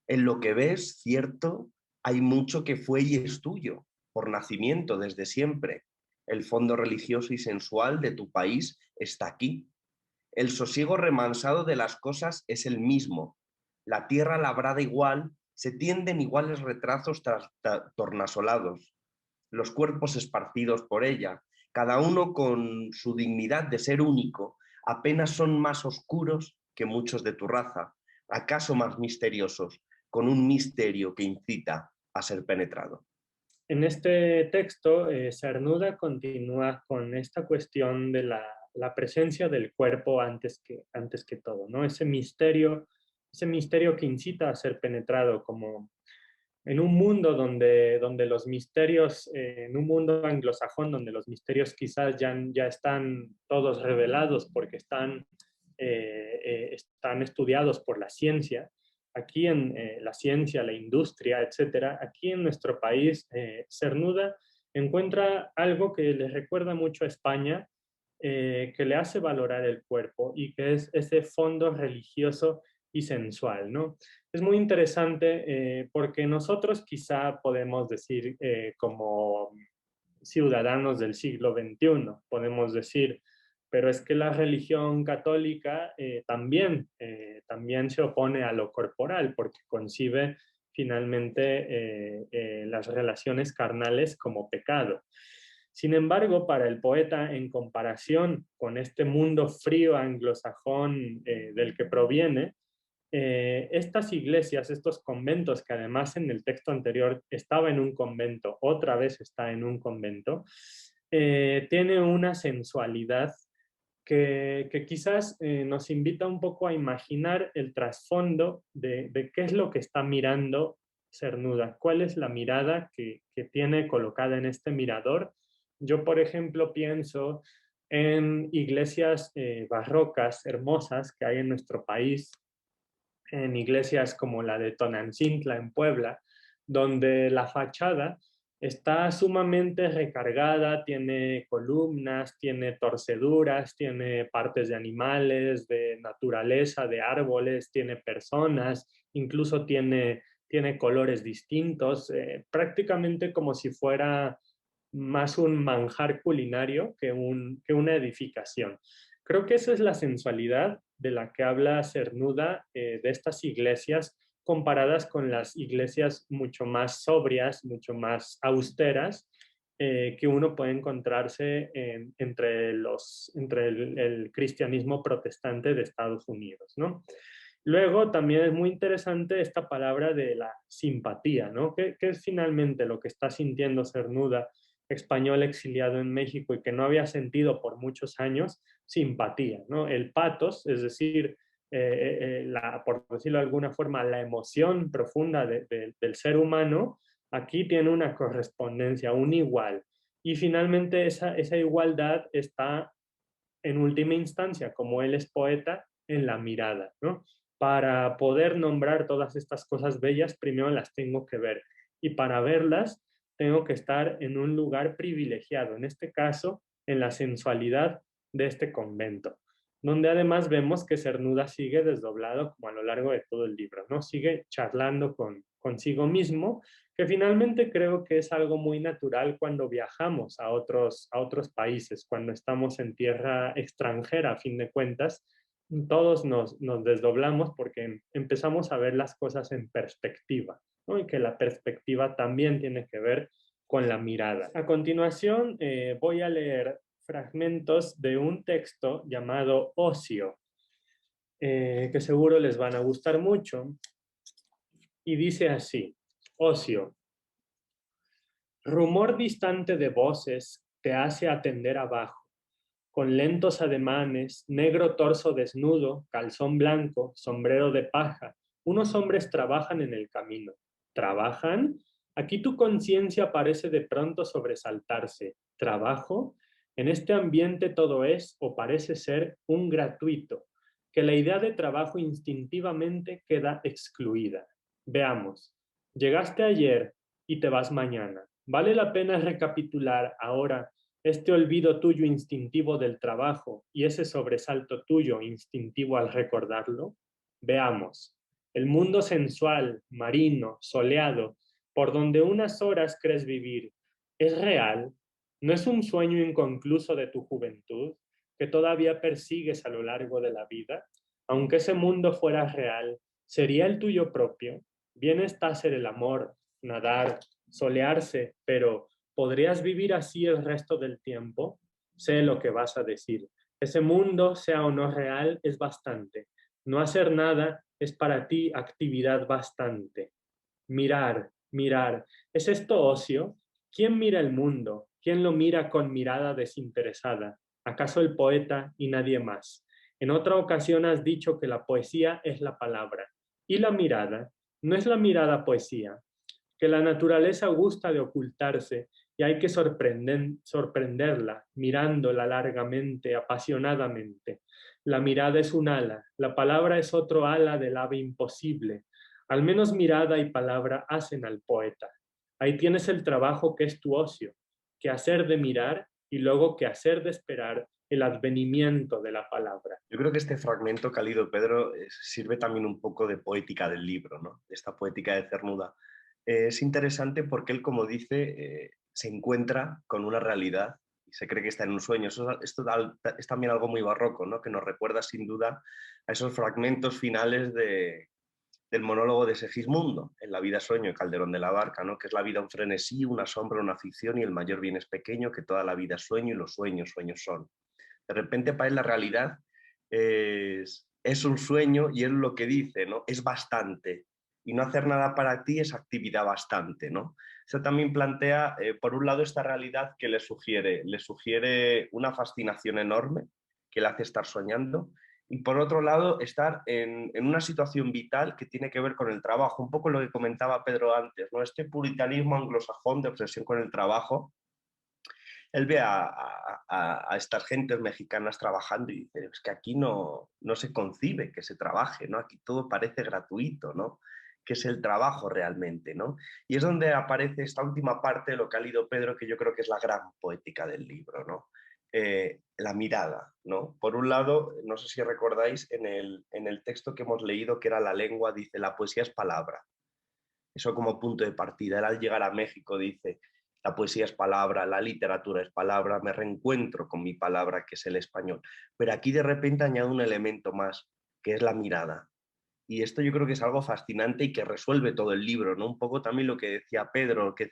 En lo que ves, cierto, hay mucho que fue y es tuyo, por nacimiento desde siempre. El fondo religioso y sensual de tu país está aquí. El sosiego remansado de las cosas es el mismo. La tierra labrada igual, se tienden iguales retrazos tornasolados. Los cuerpos esparcidos por ella, cada uno con su dignidad de ser único, apenas son más oscuros que muchos de tu raza, acaso más misteriosos, con un misterio que incita a ser penetrado. En este texto, Cernuda continúa con esta cuestión de la presencia del cuerpo antes que todo, ¿no? Ese misterio que incita a ser penetrado, como en un mundo donde los misterios, en un mundo anglosajón, donde los misterios quizás ya están todos revelados porque están estudiados por la ciencia. Aquí en la ciencia, la industria, etcétera, aquí en nuestro país, Cernuda encuentra algo que le recuerda mucho a España, que le hace valorar el cuerpo y que es ese fondo religioso y sensual, ¿no? Es muy interesante porque nosotros quizá podemos decir como ciudadanos del siglo XXI, podemos decir, pero es que la religión católica también se opone a lo corporal porque concibe finalmente las relaciones carnales como pecado. Sin embargo, para el poeta, en comparación con este mundo frío anglosajón del que proviene, estas iglesias, estos conventos, que además en el texto anterior estaba en un convento, otra vez está en un convento, tiene una sensualidad que quizás nos invita un poco a imaginar el trasfondo de qué es lo que está mirando Cernuda, cuál es la mirada que tiene colocada en este mirador. Yo, por ejemplo, pienso en iglesias barrocas hermosas que hay en nuestro país, en iglesias como la de Tonancintla en Puebla, donde la fachada está sumamente recargada, tiene columnas, tiene torceduras, tiene partes de animales, de naturaleza, de árboles, tiene personas, incluso tiene colores distintos, prácticamente como si fuera más un manjar culinario que una edificación. Creo que esa es la sensualidad de la que habla Cernuda, de estas iglesias comparadas con las iglesias mucho más sobrias, mucho más austeras, que uno puede encontrarse entre el cristianismo protestante de Estados Unidos, ¿no? Luego también es muy interesante esta palabra de la simpatía, ¿no? ¿Qué es finalmente lo que está sintiendo Cernuda, español exiliado en México y que no había sentido por muchos años? Simpatía, ¿no? El patos, es decir, por decirlo de alguna forma, la emoción profunda del ser humano, aquí tiene una correspondencia, un igual. Y finalmente esa igualdad está en última instancia, como él es poeta, en la mirada, ¿no? Para poder nombrar todas estas cosas bellas, primero las tengo que ver. Y para verlas, tengo que estar en un lugar privilegiado, en este caso, en la sensualidad de este convento, donde además vemos que Cernuda sigue desdoblado como a lo largo de todo el libro, ¿no? Sigue charlando consigo mismo, que finalmente creo que es algo muy natural cuando viajamos a otros países, cuando estamos en tierra extranjera, a fin de cuentas, todos nos desdoblamos porque empezamos a ver las cosas en perspectiva, ¿no? Y que la perspectiva también tiene que ver con la mirada. A continuación, voy a leer fragmentos de un texto llamado Ocio, que seguro les van a gustar mucho, y dice así: Ocio, rumor distante de voces te hace atender abajo, con lentos ademanes, negro torso desnudo, calzón blanco, sombrero de paja. Unos hombres trabajan en el camino. ¿Trabajan? Aquí tu conciencia parece de pronto sobresaltarse. ¿Trabajo? En este ambiente todo es, o parece ser, un gratuito, que la idea de trabajo instintivamente queda excluida. Veamos. Llegaste ayer y te vas mañana. ¿Vale la pena recapitular ahora este olvido tuyo instintivo del trabajo y ese sobresalto tuyo instintivo al recordarlo? Veamos. El mundo sensual, marino, soleado, por donde unas horas crees vivir, ¿es real? ¿No es un sueño inconcluso de tu juventud que todavía persigues a lo largo de la vida? Aunque ese mundo fuera real, ¿sería el tuyo propio? Bien está ser el amor, nadar, solearse, pero ¿podrías vivir así el resto del tiempo? Sé lo que vas a decir. Ese mundo, sea o no real, es bastante. No hacer nada es para ti actividad bastante. Mirar, mirar. ¿Es esto ocio? ¿Quién mira el mundo? ¿Quién lo mira con mirada desinteresada? ¿Acaso el poeta y nadie más? En otra ocasión has dicho que la poesía es la palabra. ¿Y la mirada? ¿No es la mirada poesía? Que la naturaleza gusta de ocultarse y hay que sorprenderla, mirándola largamente, apasionadamente. La mirada es un ala, la palabra es otro ala del ave imposible. Al menos mirada y palabra hacen al poeta. Ahí tienes el trabajo que es tu ocio, que hacer de mirar y luego que hacer de esperar el advenimiento de la palabra. Yo creo que este fragmento que ha leído Pedro sirve también un poco de poética del libro, ¿no? Esta poética de Cernuda. Es interesante porque él, como dice, se encuentra con una realidad y se cree que está en un sueño. Esto es también algo muy barroco, ¿no? Que nos recuerda sin duda a esos fragmentos finales del monólogo de Segismundo, en La vida sueño de Calderón de la Barca, ¿no? Que es la vida un frenesí, una sombra, una ficción y el mayor bien es pequeño, que toda la vida es sueño y los sueños, sueños son. De repente para él la realidad es un sueño y él lo que dice, ¿no? Es bastante. Y no hacer nada para ti es actividad bastante, ¿no? Eso también plantea, por un lado, esta realidad que le sugiere una fascinación enorme que le hace estar soñando, y por otro lado, estar en una situación vital que tiene que ver con el trabajo, un poco lo que comentaba Pedro antes, ¿no? Este puritanismo anglosajón de obsesión con el trabajo. Él ve a estas gentes mexicanas trabajando y dice, es que aquí no se concibe que se trabaje, ¿no? Aquí todo parece gratuito, ¿no? Que es el trabajo realmente, ¿no? Y es donde aparece esta última parte de lo que ha leído Pedro, que yo creo que es la gran poética del libro, ¿no? La mirada, ¿no? Por un lado, no sé si recordáis, en el texto que hemos leído, que era La lengua, dice, la poesía es palabra. Eso como punto de partida. Él al llegar a México dice, la poesía es palabra, la literatura es palabra, me reencuentro con mi palabra, que es el español. Pero aquí de repente añade un elemento más, que es la mirada. Y esto yo creo que es algo fascinante y que resuelve todo el libro, ¿no? Un poco también lo que decía Pedro, que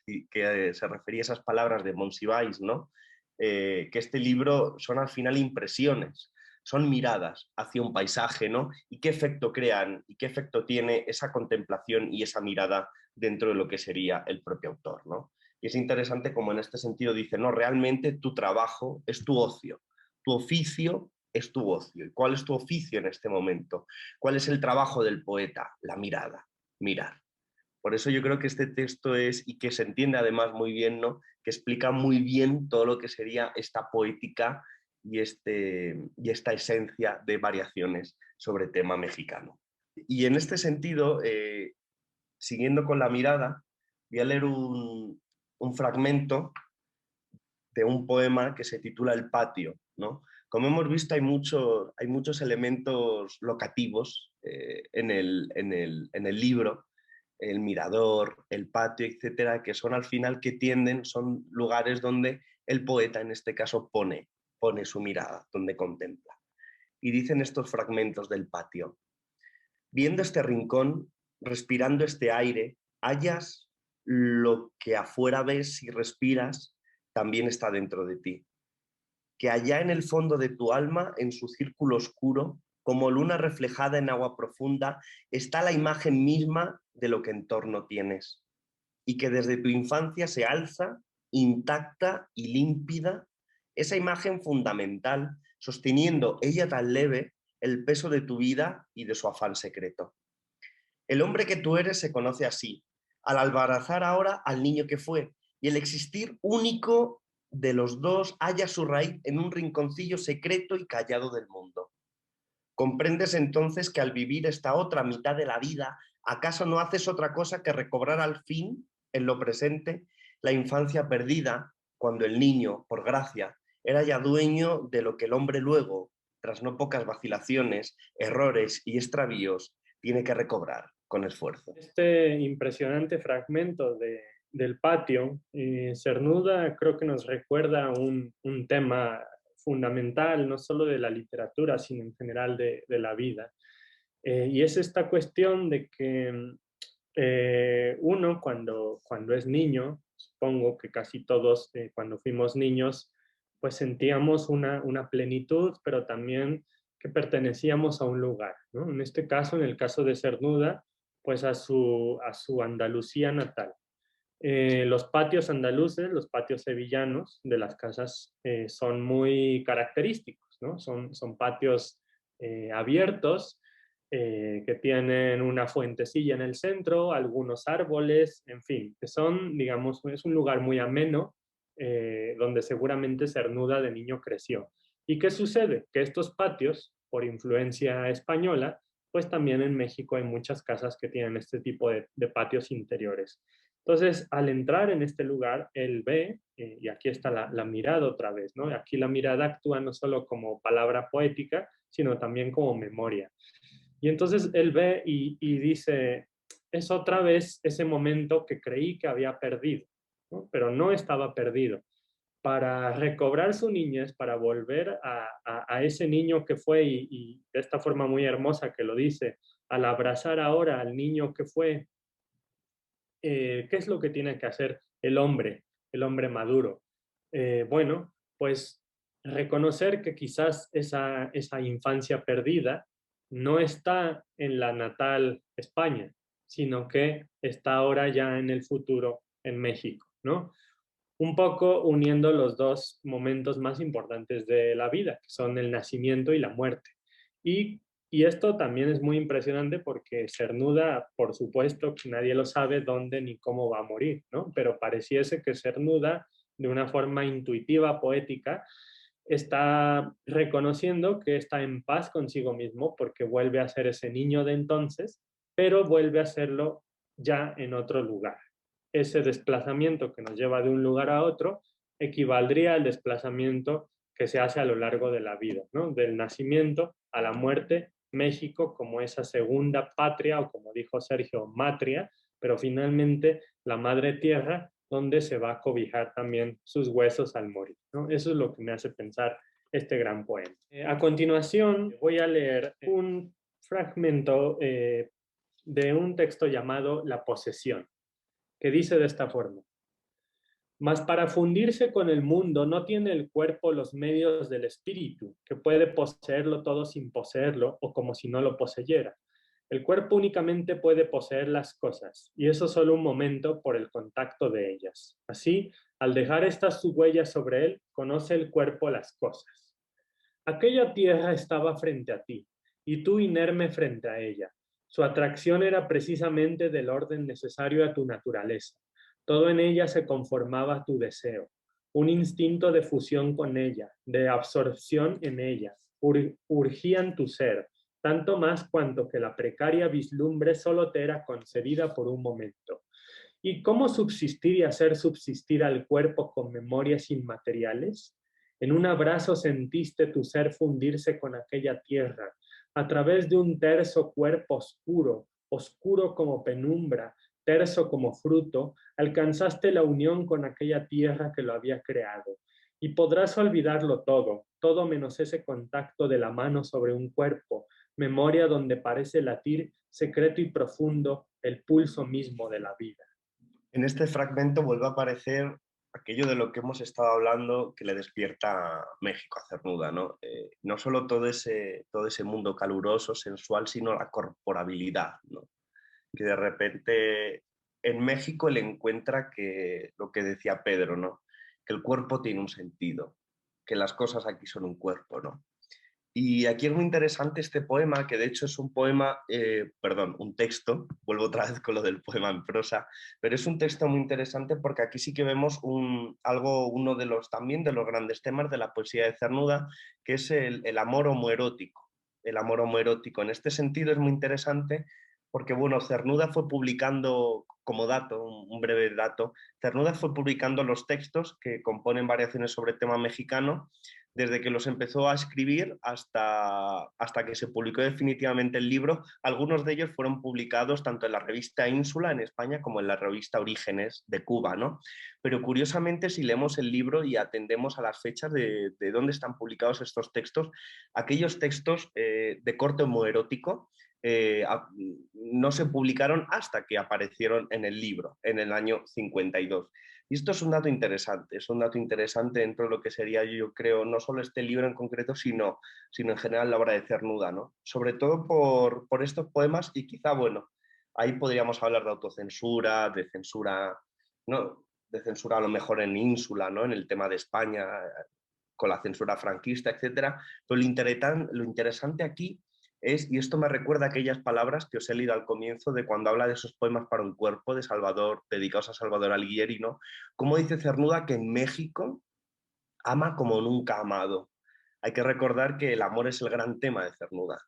se refería a esas palabras de Monsiváis, ¿no? Que este libro son al final impresiones, son miradas hacia un paisaje, ¿no? Y qué efecto crean y qué efecto tiene esa contemplación y esa mirada dentro de lo que sería el propio autor, ¿no? Y es interesante como en este sentido dice, no, realmente tu trabajo es tu ocio, tu oficio es tu ocio. ¿Y cuál es tu oficio en este momento? ¿Cuál es el trabajo del poeta? La mirada, mirar. Por eso yo creo que este texto es, y que se entiende además muy bien, ¿no? Que explica muy bien todo lo que sería esta poética y esta esencia de variaciones sobre tema mexicano. Y en este sentido, siguiendo con la mirada, voy a leer un fragmento de un poema que se titula El patio, ¿no? Como hemos visto, hay muchos elementos locativos en el libro, el mirador, el patio, etcétera, que son al final que son lugares donde el poeta, en este caso, pone su mirada, donde contempla. y dicen estos fragmentos del patio. Viendo este rincón, respirando este aire, hallas lo que afuera ves y respiras, también está dentro de ti. Que allá en el fondo de tu alma, en su círculo oscuro, como luna reflejada en agua profunda, está la imagen misma de lo que en torno tienes. Y que desde tu infancia se alza, intacta y límpida, esa imagen fundamental, sosteniendo ella tan leve el peso de tu vida y de su afán secreto. El hombre que tú eres se conoce así, al albarazar ahora al niño que fue, y el existir único de los dos halla su raíz en un rinconcillo secreto y callado del mundo. Comprendes entonces que al vivir esta otra mitad de la vida, ¿acaso no haces otra cosa que recobrar al fin, en lo presente, la infancia perdida, cuando el niño, por gracia, era ya dueño de lo que el hombre luego, tras no pocas vacilaciones, errores y extravíos, tiene que recobrar con esfuerzo? Este impresionante fragmento del patio, Cernuda creo que nos recuerda un tema fundamental, no solo de la literatura, sino en general de la vida. Y es esta cuestión de que uno cuando es niño, supongo que casi todos cuando fuimos niños, pues sentíamos una plenitud, pero también que pertenecíamos a un lugar, ¿no? En este caso, en el caso de Cernuda, pues a su Andalucía natal. Los patios andaluces, los patios sevillanos de las casas son muy característicos, ¿no? Son patios abiertos que tienen una fuentecilla en el centro, algunos árboles, en fin, que son, digamos, es un lugar muy ameno donde seguramente Cernuda de niño creció. ¿Y qué sucede? Que estos patios, por influencia española, pues también en México hay muchas casas que tienen este tipo de patios interiores. Entonces, al entrar en este lugar, él ve, y aquí está la mirada otra vez, ¿no? Aquí la mirada actúa no solo como palabra poética, sino también como memoria. Y entonces él ve y dice, es otra vez ese momento que creí que había perdido, ¿no? Pero no estaba perdido. Para recobrar su niñez, para volver a ese niño que fue, y de esta forma muy hermosa que lo dice, al abrazar ahora al niño que fue, ¿qué es lo que tiene que hacer el hombre maduro? Bueno, pues reconocer que quizás esa infancia perdida no está en la natal España, sino que está ahora ya en el futuro en México, ¿no? Un poco uniendo los dos momentos más importantes de la vida, que son el nacimiento y la muerte. Y, y esto también es muy impresionante porque Cernuda, por supuesto, que nadie lo sabe dónde ni cómo va a morir, ¿no? Pero pareciese que Cernuda, de una forma intuitiva, poética, está reconociendo que está en paz consigo mismo porque vuelve a ser ese niño de entonces, pero vuelve a serlo ya en otro lugar. Ese desplazamiento que nos lleva de un lugar a otro equivaldría al desplazamiento que se hace a lo largo de la vida, ¿no? Del nacimiento a la muerte, México como esa segunda patria, o como dijo Sergio, matria, pero finalmente la madre tierra donde se va a cobijar también sus huesos al morir, ¿no? Eso es lo que me hace pensar este gran poema. A continuación voy a leer un fragmento de un texto llamado La posesión, que dice de esta forma: mas para fundirse con el mundo no tiene el cuerpo los medios del espíritu, que puede poseerlo todo sin poseerlo o como si no lo poseyera. El cuerpo únicamente puede poseer las cosas, y eso solo un momento por el contacto de ellas. Así, al dejar estas sus huellas sobre él, conoce el cuerpo las cosas. Aquella tierra estaba frente a ti, y tú inerme frente a ella. Su atracción era precisamente del orden necesario a tu naturaleza. Todo en ella se conformaba a tu deseo, un instinto de fusión con ella, de absorción en ella, urgían tu ser, tanto más cuanto que la precaria vislumbre solo te era concedida por un momento. ¿Y cómo subsistir y hacer subsistir al cuerpo con memorias inmateriales? En un abrazo sentiste tu ser fundirse con aquella tierra, a través de un terso cuerpo oscuro, oscuro como penumbra, terso como fruto, alcanzaste la unión con aquella tierra que lo había creado. y podrás olvidarlo todo, todo menos ese contacto de la mano sobre un cuerpo, memoria donde parece latir secreto y profundo el pulso mismo de la vida. En este fragmento vuelve a aparecer aquello de lo que hemos estado hablando que le despierta México a Cernuda, ¿no? No solo todo ese mundo caluroso, sensual, sino la corporabilidad, ¿no? Que de repente en México él encuentra que lo que decía Pedro, ¿no? Que el cuerpo tiene un sentido, que las cosas aquí son un cuerpo, ¿no? Y aquí es muy interesante este poema, que de hecho es un poema, perdón, un texto, vuelvo otra vez con lo del poema en prosa, pero es un texto muy interesante porque aquí sí que vemos uno de los también de los grandes temas de la poesía de Cernuda, que es el amor homoerótico. El amor homoerótico. En este sentido es muy interesante porque, bueno, Cernuda fue publicando, como dato, un breve dato, Cernuda fue publicando los textos que componen variaciones sobre tema mexicano desde que los empezó a escribir hasta que se publicó definitivamente el libro. Algunos de ellos fueron publicados tanto en la revista Ínsula en España como en la revista Orígenes de Cuba, ¿no? Pero curiosamente, si leemos el libro y atendemos a las fechas de dónde están publicados estos textos, aquellos textos de corte homoerótico no se publicaron hasta que aparecieron en el libro, en el año 52. Y esto es un dato interesante, es un dato interesante dentro de lo que sería, yo creo, no solo este libro en concreto, sino en general la obra de Cernuda, ¿no? Sobre todo por estos poemas y quizá, bueno, ahí podríamos hablar de autocensura, de censura, ¿no? De censura a lo mejor en Ínsula, ¿no? En el tema de España, con la censura franquista, etcétera. Pero lo interesante aquí es, y esto me recuerda a aquellas palabras que os he leído al comienzo de cuando habla de esos poemas para un cuerpo de Salvador, dedicados a Salvador Alighieri, ¿no? Como dice Cernuda que en México ama como nunca ha amado. Hay que recordar que el amor es el gran tema de Cernuda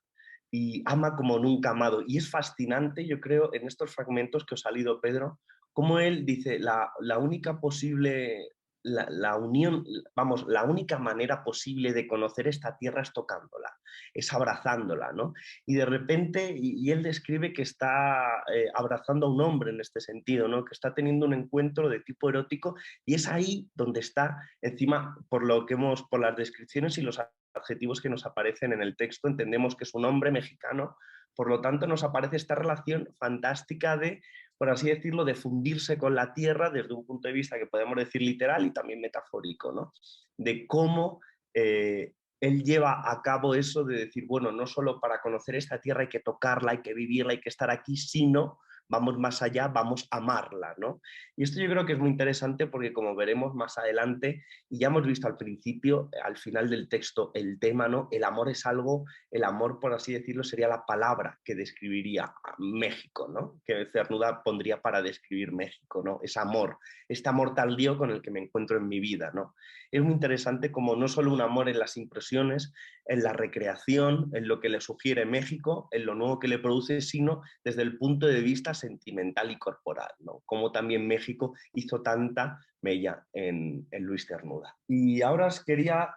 y ama como nunca ha amado. Y es fascinante, yo creo, en estos fragmentos que os ha leído Pedro, como él dice, la única posible, la unión, vamos, la única manera posible de conocer esta tierra es tocándola, es abrazándola, ¿no? Y de repente, y él describe que está abrazando a un hombre en este sentido, ¿no? Que está teniendo un encuentro de tipo erótico y es ahí donde está, encima, por las descripciones y los adjetivos que nos aparecen en el texto, entendemos que es un hombre mexicano, por lo tanto nos aparece esta relación fantástica de, por así decirlo, de fundirse con la tierra desde un punto de vista que podemos decir literal y también metafórico, ¿no? De cómo él lleva a cabo eso de decir, bueno, no solo para conocer esta tierra hay que tocarla, hay que vivirla, hay que estar aquí, sino vamos más allá, vamos a amarla, ¿no? Y esto yo creo que es muy interesante porque como veremos más adelante, y ya hemos visto al principio, al final del texto, el tema, ¿no? El amor es algo, el amor, por así decirlo, sería la palabra que describiría a México, ¿no? Que Cernuda pondría para describir México, ¿no? Es amor, este amor tardío con el que me encuentro en mi vida, ¿no? Es muy interesante como no solo un amor en las impresiones, en la recreación, en lo que le sugiere México, en lo nuevo que le produce, sino desde el punto de vista sentimental y corporal, ¿no? Como también México hizo tanta mella en Luis Cernuda. Y ahora os quería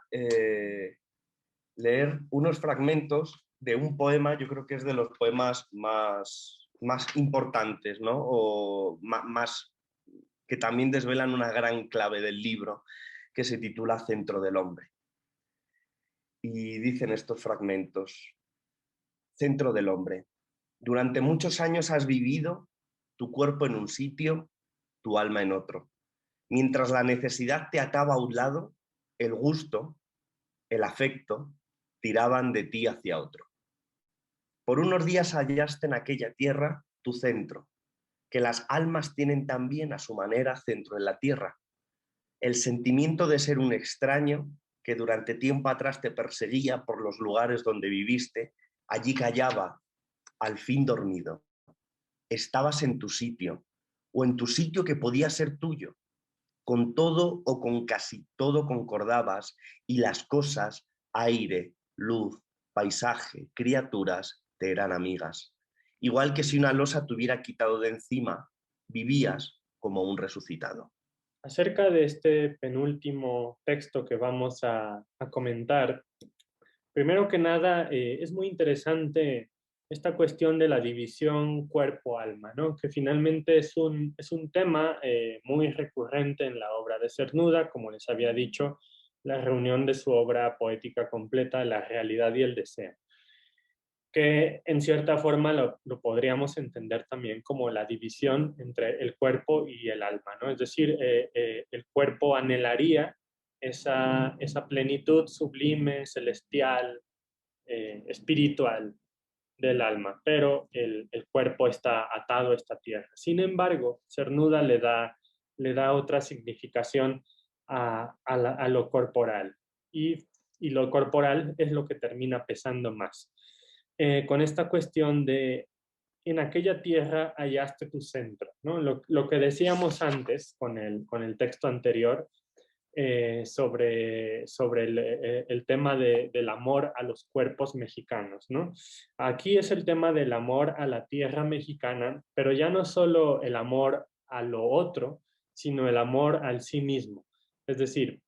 leer unos fragmentos de un poema, yo creo que es de los poemas más importantes, ¿no? O más que también desvelan una gran clave del libro, que se titula Centro del Hombre. Y dicen estos fragmentos: Centro del Hombre. Durante muchos años has vivido, tu cuerpo en un sitio, tu alma en otro. Mientras la necesidad te ataba a un lado, el gusto, el afecto, tiraban de ti hacia otro. Por unos días hallaste en aquella tierra tu centro, que las almas tienen también a su manera centro en la tierra. El sentimiento de ser un extraño que durante tiempo atrás te perseguía por los lugares donde viviste, allí callaba, al fin dormido. Estabas en tu sitio, o en tu sitio que podía ser tuyo. Con todo o con casi todo concordabas y las cosas, aire, luz, paisaje, criaturas, te eran amigas. Igual que si una losa te hubiera quitado de encima, vivías como un resucitado. Acerca de este penúltimo texto que vamos a comentar, primero que nada, es muy interesante esta cuestión de la división cuerpo-alma, ¿no? Que finalmente es un tema muy recurrente en la obra de Cernuda, como les había dicho, la reunión de su obra poética completa, La realidad y el deseo, que en cierta forma lo podríamos entender también como la división entre el cuerpo y el alma, ¿no? Es decir, el cuerpo anhelaría esa plenitud sublime, celestial, espiritual del alma, pero el cuerpo está atado a esta tierra. Sin embargo, Cernuda le da otra significación a lo corporal, y lo corporal es lo que termina pesando más. Con esta cuestión de en aquella tierra hallaste tu centro, ¿no? Lo que decíamos antes con el texto anterior, sobre el tema del amor a los cuerpos mexicanos, ¿no? Aquí es el tema del amor a la tierra mexicana, pero ya no solo el amor a lo otro, sino el amor al sí mismo. Es decir,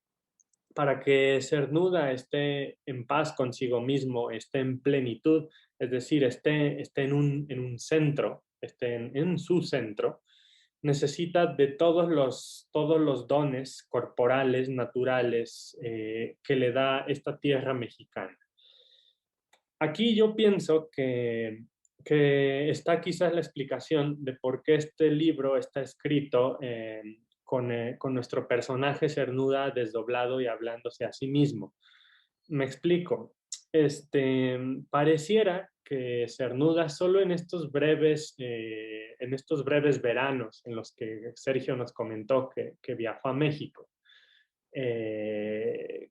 para que Cernuda esté en paz consigo mismo, esté en plenitud, es decir, esté en un centro, esté en su centro, necesita de todos los dones corporales, naturales, que le da esta tierra mexicana. Aquí yo pienso que está quizás la explicación de por qué este libro está escrito con nuestro personaje Cernuda desdoblado y hablándose a sí mismo. Me explico. Pareciera que Cernuda solo en estos breves veranos en los que Sergio nos comentó que viajó a México,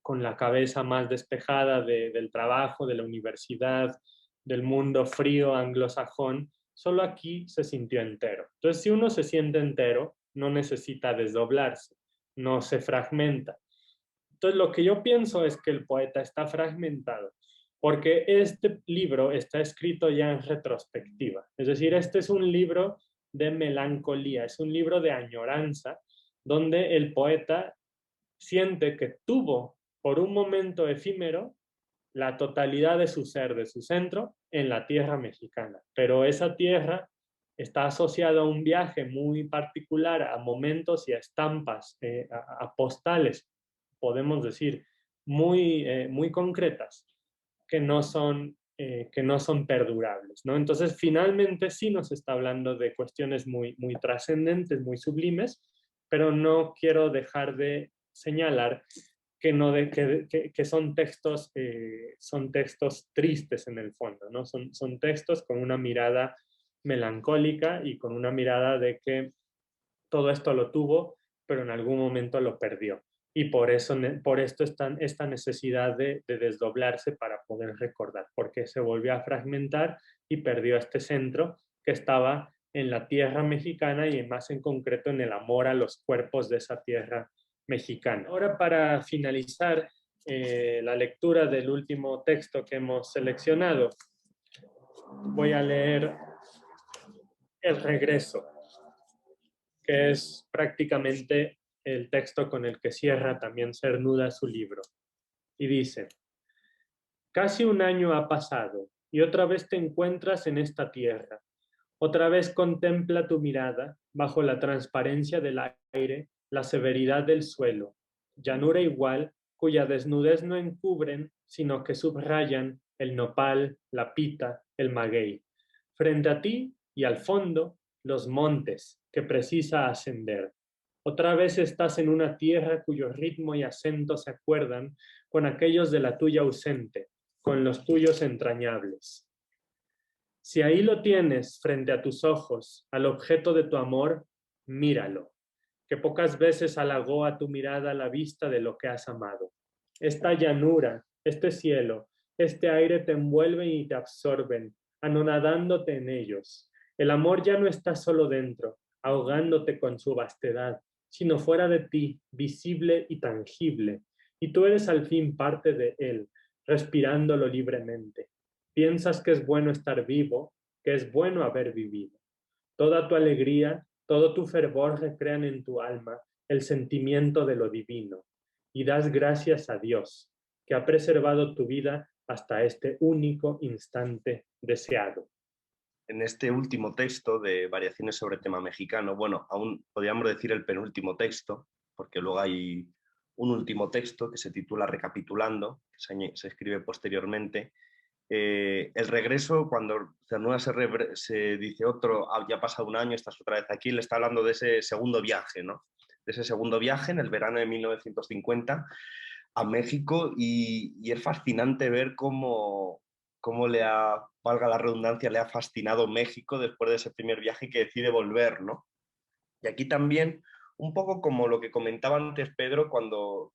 con la cabeza más despejada del trabajo, de la universidad, del mundo frío anglosajón, solo aquí se sintió entero. Entonces, si uno se siente entero, no necesita desdoblarse, no se fragmenta. Entonces, lo que yo pienso es que el poeta está fragmentado, porque este libro está escrito ya en retrospectiva. Es decir, este es un libro de melancolía, es un libro de añoranza, donde el poeta siente que tuvo por un momento efímero la totalidad de su ser, de su centro, en la tierra mexicana. Pero esa tierra está asociada a un viaje muy particular, a momentos y a estampas, a postales, podemos decir, muy concretas, que no son perdurables, ¿no? Entonces, finalmente sí nos está hablando de cuestiones muy trascendentes, muy sublimes, pero no quiero dejar de señalar que, no de, que son textos tristes en el fondo, ¿no? Son textos con una mirada melancólica y con una mirada de que todo esto lo tuvo, pero en algún momento lo perdió. Y por esto esta necesidad de desdoblarse para poder recordar, porque se volvió a fragmentar y perdió este centro que estaba en la tierra mexicana y más en concreto en el amor a los cuerpos de esa tierra mexicana. Ahora, para finalizar la lectura del último texto que hemos seleccionado, voy a leer El regreso, que es prácticamente el texto con el que cierra también Cernuda su libro. Y dice: casi un año ha pasado y otra vez te encuentras en esta tierra. Otra vez contempla tu mirada bajo la transparencia del aire, la severidad del suelo, llanura igual cuya desnudez no encubren, sino que subrayan el nopal, la pita, el maguey. Frente a ti y al fondo, los montes que precisa ascender. Otra vez estás en una tierra cuyo ritmo y acento se acuerdan con aquellos de la tuya ausente, con los tuyos entrañables. Si ahí lo tienes frente a tus ojos, al objeto de tu amor, míralo, que pocas veces halagó a tu mirada la vista de lo que has amado. Esta llanura, este cielo, este aire te envuelven y te absorben, anonadándote en ellos. El amor ya no está solo dentro, ahogándote con su vastedad, sino fuera de ti, visible y tangible, y tú eres al fin parte de él, respirándolo libremente. Piensas que es bueno estar vivo, que es bueno haber vivido. Toda tu alegría, todo tu fervor recrean en tu alma el sentimiento de lo divino, y das gracias a Dios, que ha preservado tu vida hasta este único instante deseado. En este último texto de Variaciones sobre tema mexicano, bueno, aún podríamos decir el penúltimo texto, porque luego hay un último texto que se titula Recapitulando, que se escribe posteriormente. El regreso, cuando Cernuda se dice ya ha pasado un año, estás otra vez aquí, le está hablando de ese segundo viaje, ¿no? De ese segundo viaje en el verano de 1950 a México, y es fascinante ver cómo valga la redundancia, le ha fascinado México después de ese primer viaje, y que decide volver, ¿no? Y aquí también, un poco como lo que comentaba antes Pedro, cuando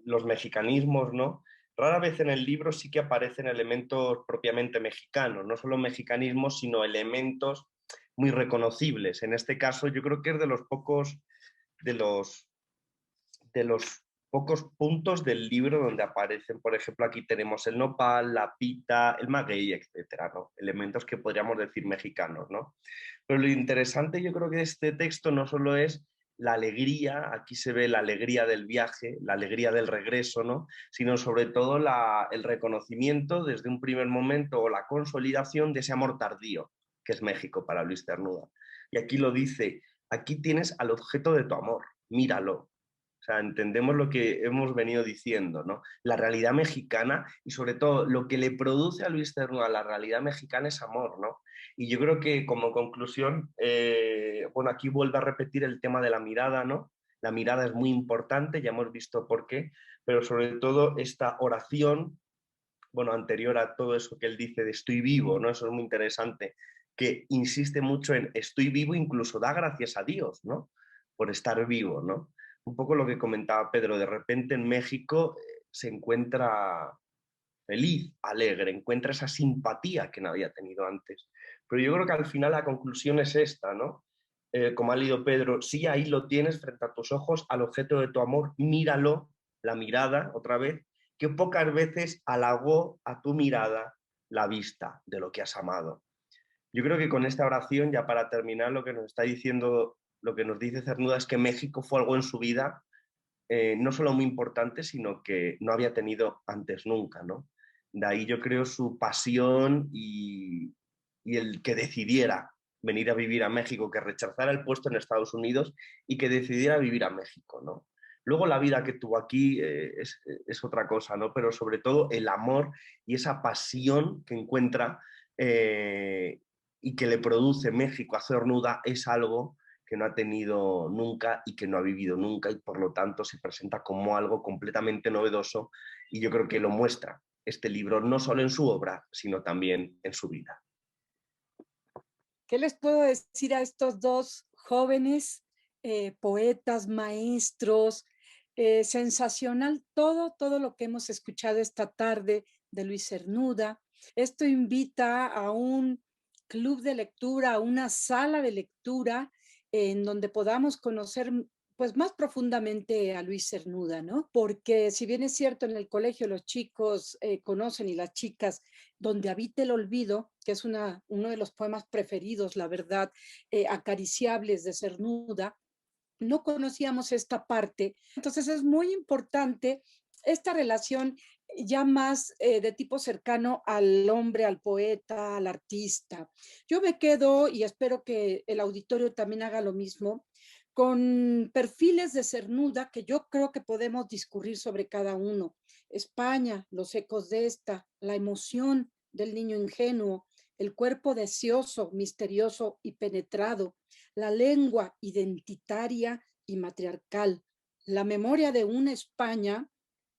los mexicanismos, ¿no? Rara vez en el libro sí que aparecen elementos propiamente mexicanos, no solo mexicanismos, sino elementos muy reconocibles. En este caso yo creo que es de los pocos puntos del libro donde aparecen, por ejemplo, aquí tenemos el nopal, la pita, el maguey, etcétera, ¿no? Elementos que podríamos decir mexicanos, ¿no? Pero lo interesante, yo creo, que este texto no solo es la alegría, aquí se ve la alegría del viaje, la alegría del regreso, ¿no? Sino sobre todo el reconocimiento desde un primer momento, o la consolidación de ese amor tardío que es México para Luis Cernuda. Y aquí lo dice: aquí tienes al objeto de tu amor, míralo. O sea, entendemos lo que hemos venido diciendo, ¿no? La realidad mexicana, y sobre todo lo que le produce a Luis Cernuda la realidad mexicana, es amor, ¿no? Y yo creo que, como conclusión, bueno, aquí vuelve a repetir el tema de la mirada, ¿no? La mirada es muy importante, ya hemos visto por qué, pero sobre todo esta oración, bueno, anterior a todo eso que él dice de estoy vivo, ¿no? Eso es muy interesante, que insiste mucho en estoy vivo, incluso da gracias a Dios, ¿no? Por estar vivo, ¿no? Un poco lo que comentaba Pedro, de repente en México se encuentra feliz, alegre, encuentra esa simpatía que no había tenido antes. Pero yo creo que al final la conclusión es esta, ¿no? Como ha leído Pedro, sí, ahí lo tienes frente a tus ojos, al objeto de tu amor, míralo, la mirada, otra vez, que pocas veces halagó a tu mirada la vista de lo que has amado. Yo creo que con esta oración, ya para terminar, lo que nos está diciendo, lo que nos dice Cernuda, es que México fue algo en su vida no solo muy importante, sino que no había tenido antes nunca, ¿no? De ahí yo creo su pasión, y el que decidiera venir a vivir a México, que rechazara el puesto en Estados Unidos y que decidiera vivir a México, ¿no? Luego la vida que tuvo aquí es otra cosa, ¿no? Pero sobre todo el amor y esa pasión que encuentra y que le produce México a Cernuda es algo que no ha tenido nunca y que no ha vivido nunca, y por lo tanto se presenta como algo completamente novedoso, y yo creo que lo muestra este libro no solo en su obra, sino también en su vida. ¿Qué les puedo decir a estos dos jóvenes poetas, maestros? Sensacional todo lo que hemos escuchado esta tarde de Luis Cernuda. Esto invita a un club de lectura, a una sala de lectura en donde podamos conocer pues más profundamente a Luis Cernuda, ¿no? Porque si bien es cierto, en el colegio los chicos conocen, y las chicas, Donde habita el olvido, que es uno de los poemas preferidos, la verdad, acariciables de Cernuda, no conocíamos esta parte. Entonces es muy importante esta relación ya más de tipo cercano al hombre, al poeta, al artista. Yo me quedo, y espero que el auditorio también haga lo mismo, con perfiles de Cernuda que yo creo que podemos discurrir sobre cada uno. España, los ecos de esta, la emoción del niño ingenuo, el cuerpo deseoso, misterioso y penetrado, la lengua identitaria y matriarcal, la memoria de una España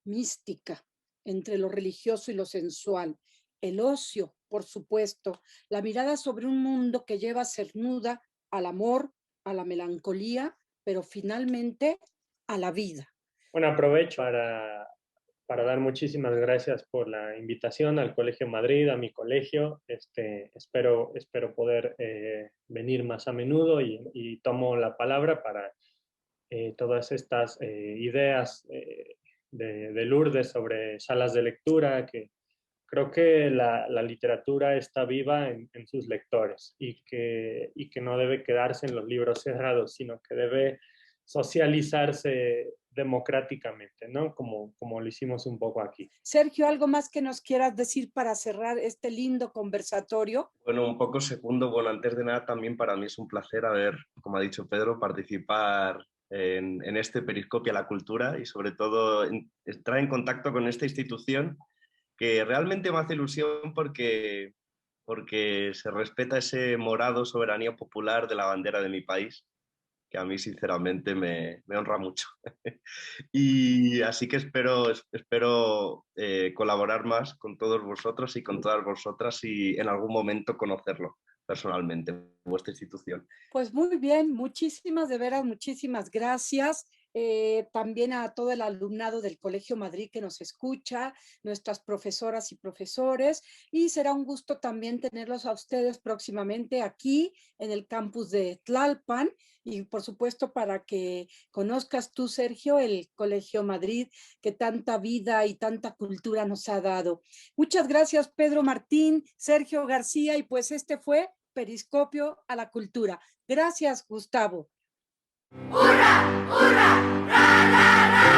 mística entre lo religioso y lo sensual, el ocio, por supuesto, la mirada sobre un mundo que lleva Cernuda al amor, a la melancolía, pero finalmente a la vida. Bueno, aprovecho para dar muchísimas gracias por la invitación al Colegio Madrid, a mi colegio. Espero poder venir más a menudo, y tomo la palabra para todas estas ideas de Lourdes sobre salas de lectura, que creo que la literatura está viva en sus lectores, y que no debe quedarse en los libros cerrados, sino que debe socializarse democráticamente, ¿no? Como lo hicimos un poco aquí. Sergio, ¿algo más que nos quieras decir para cerrar este lindo conversatorio? Bueno, un poco segundo, bueno, antes de nada también para mí es un placer haber, como ha dicho Pedro, participar en este Periscopio a la Cultura y sobre todo entrar en contacto con esta institución que realmente me hace ilusión porque se respeta ese morado soberanía popular de la bandera de mi país, que a mí sinceramente me honra mucho. Y así que espero colaborar más con todos vosotros y con todas vosotras y en algún momento conocerlo personalmente, vuestra institución. Pues muy bien, muchísimas, de veras, muchísimas gracias. También a todo el alumnado del Colegio Madrid que nos escucha, nuestras profesoras y profesores, y será un gusto también tenerlos a ustedes próximamente aquí en el campus de Tlalpan, y por supuesto para que conozcas tú, Sergio, el Colegio Madrid, que tanta vida y tanta cultura nos ha dado. Muchas gracias, Pedro Martín, Sergio García, y pues este fue Periscopio a la Cultura. Gracias, Gustavo. ¡Hurra! ¡Hurra! ¡Ra, ra, ra!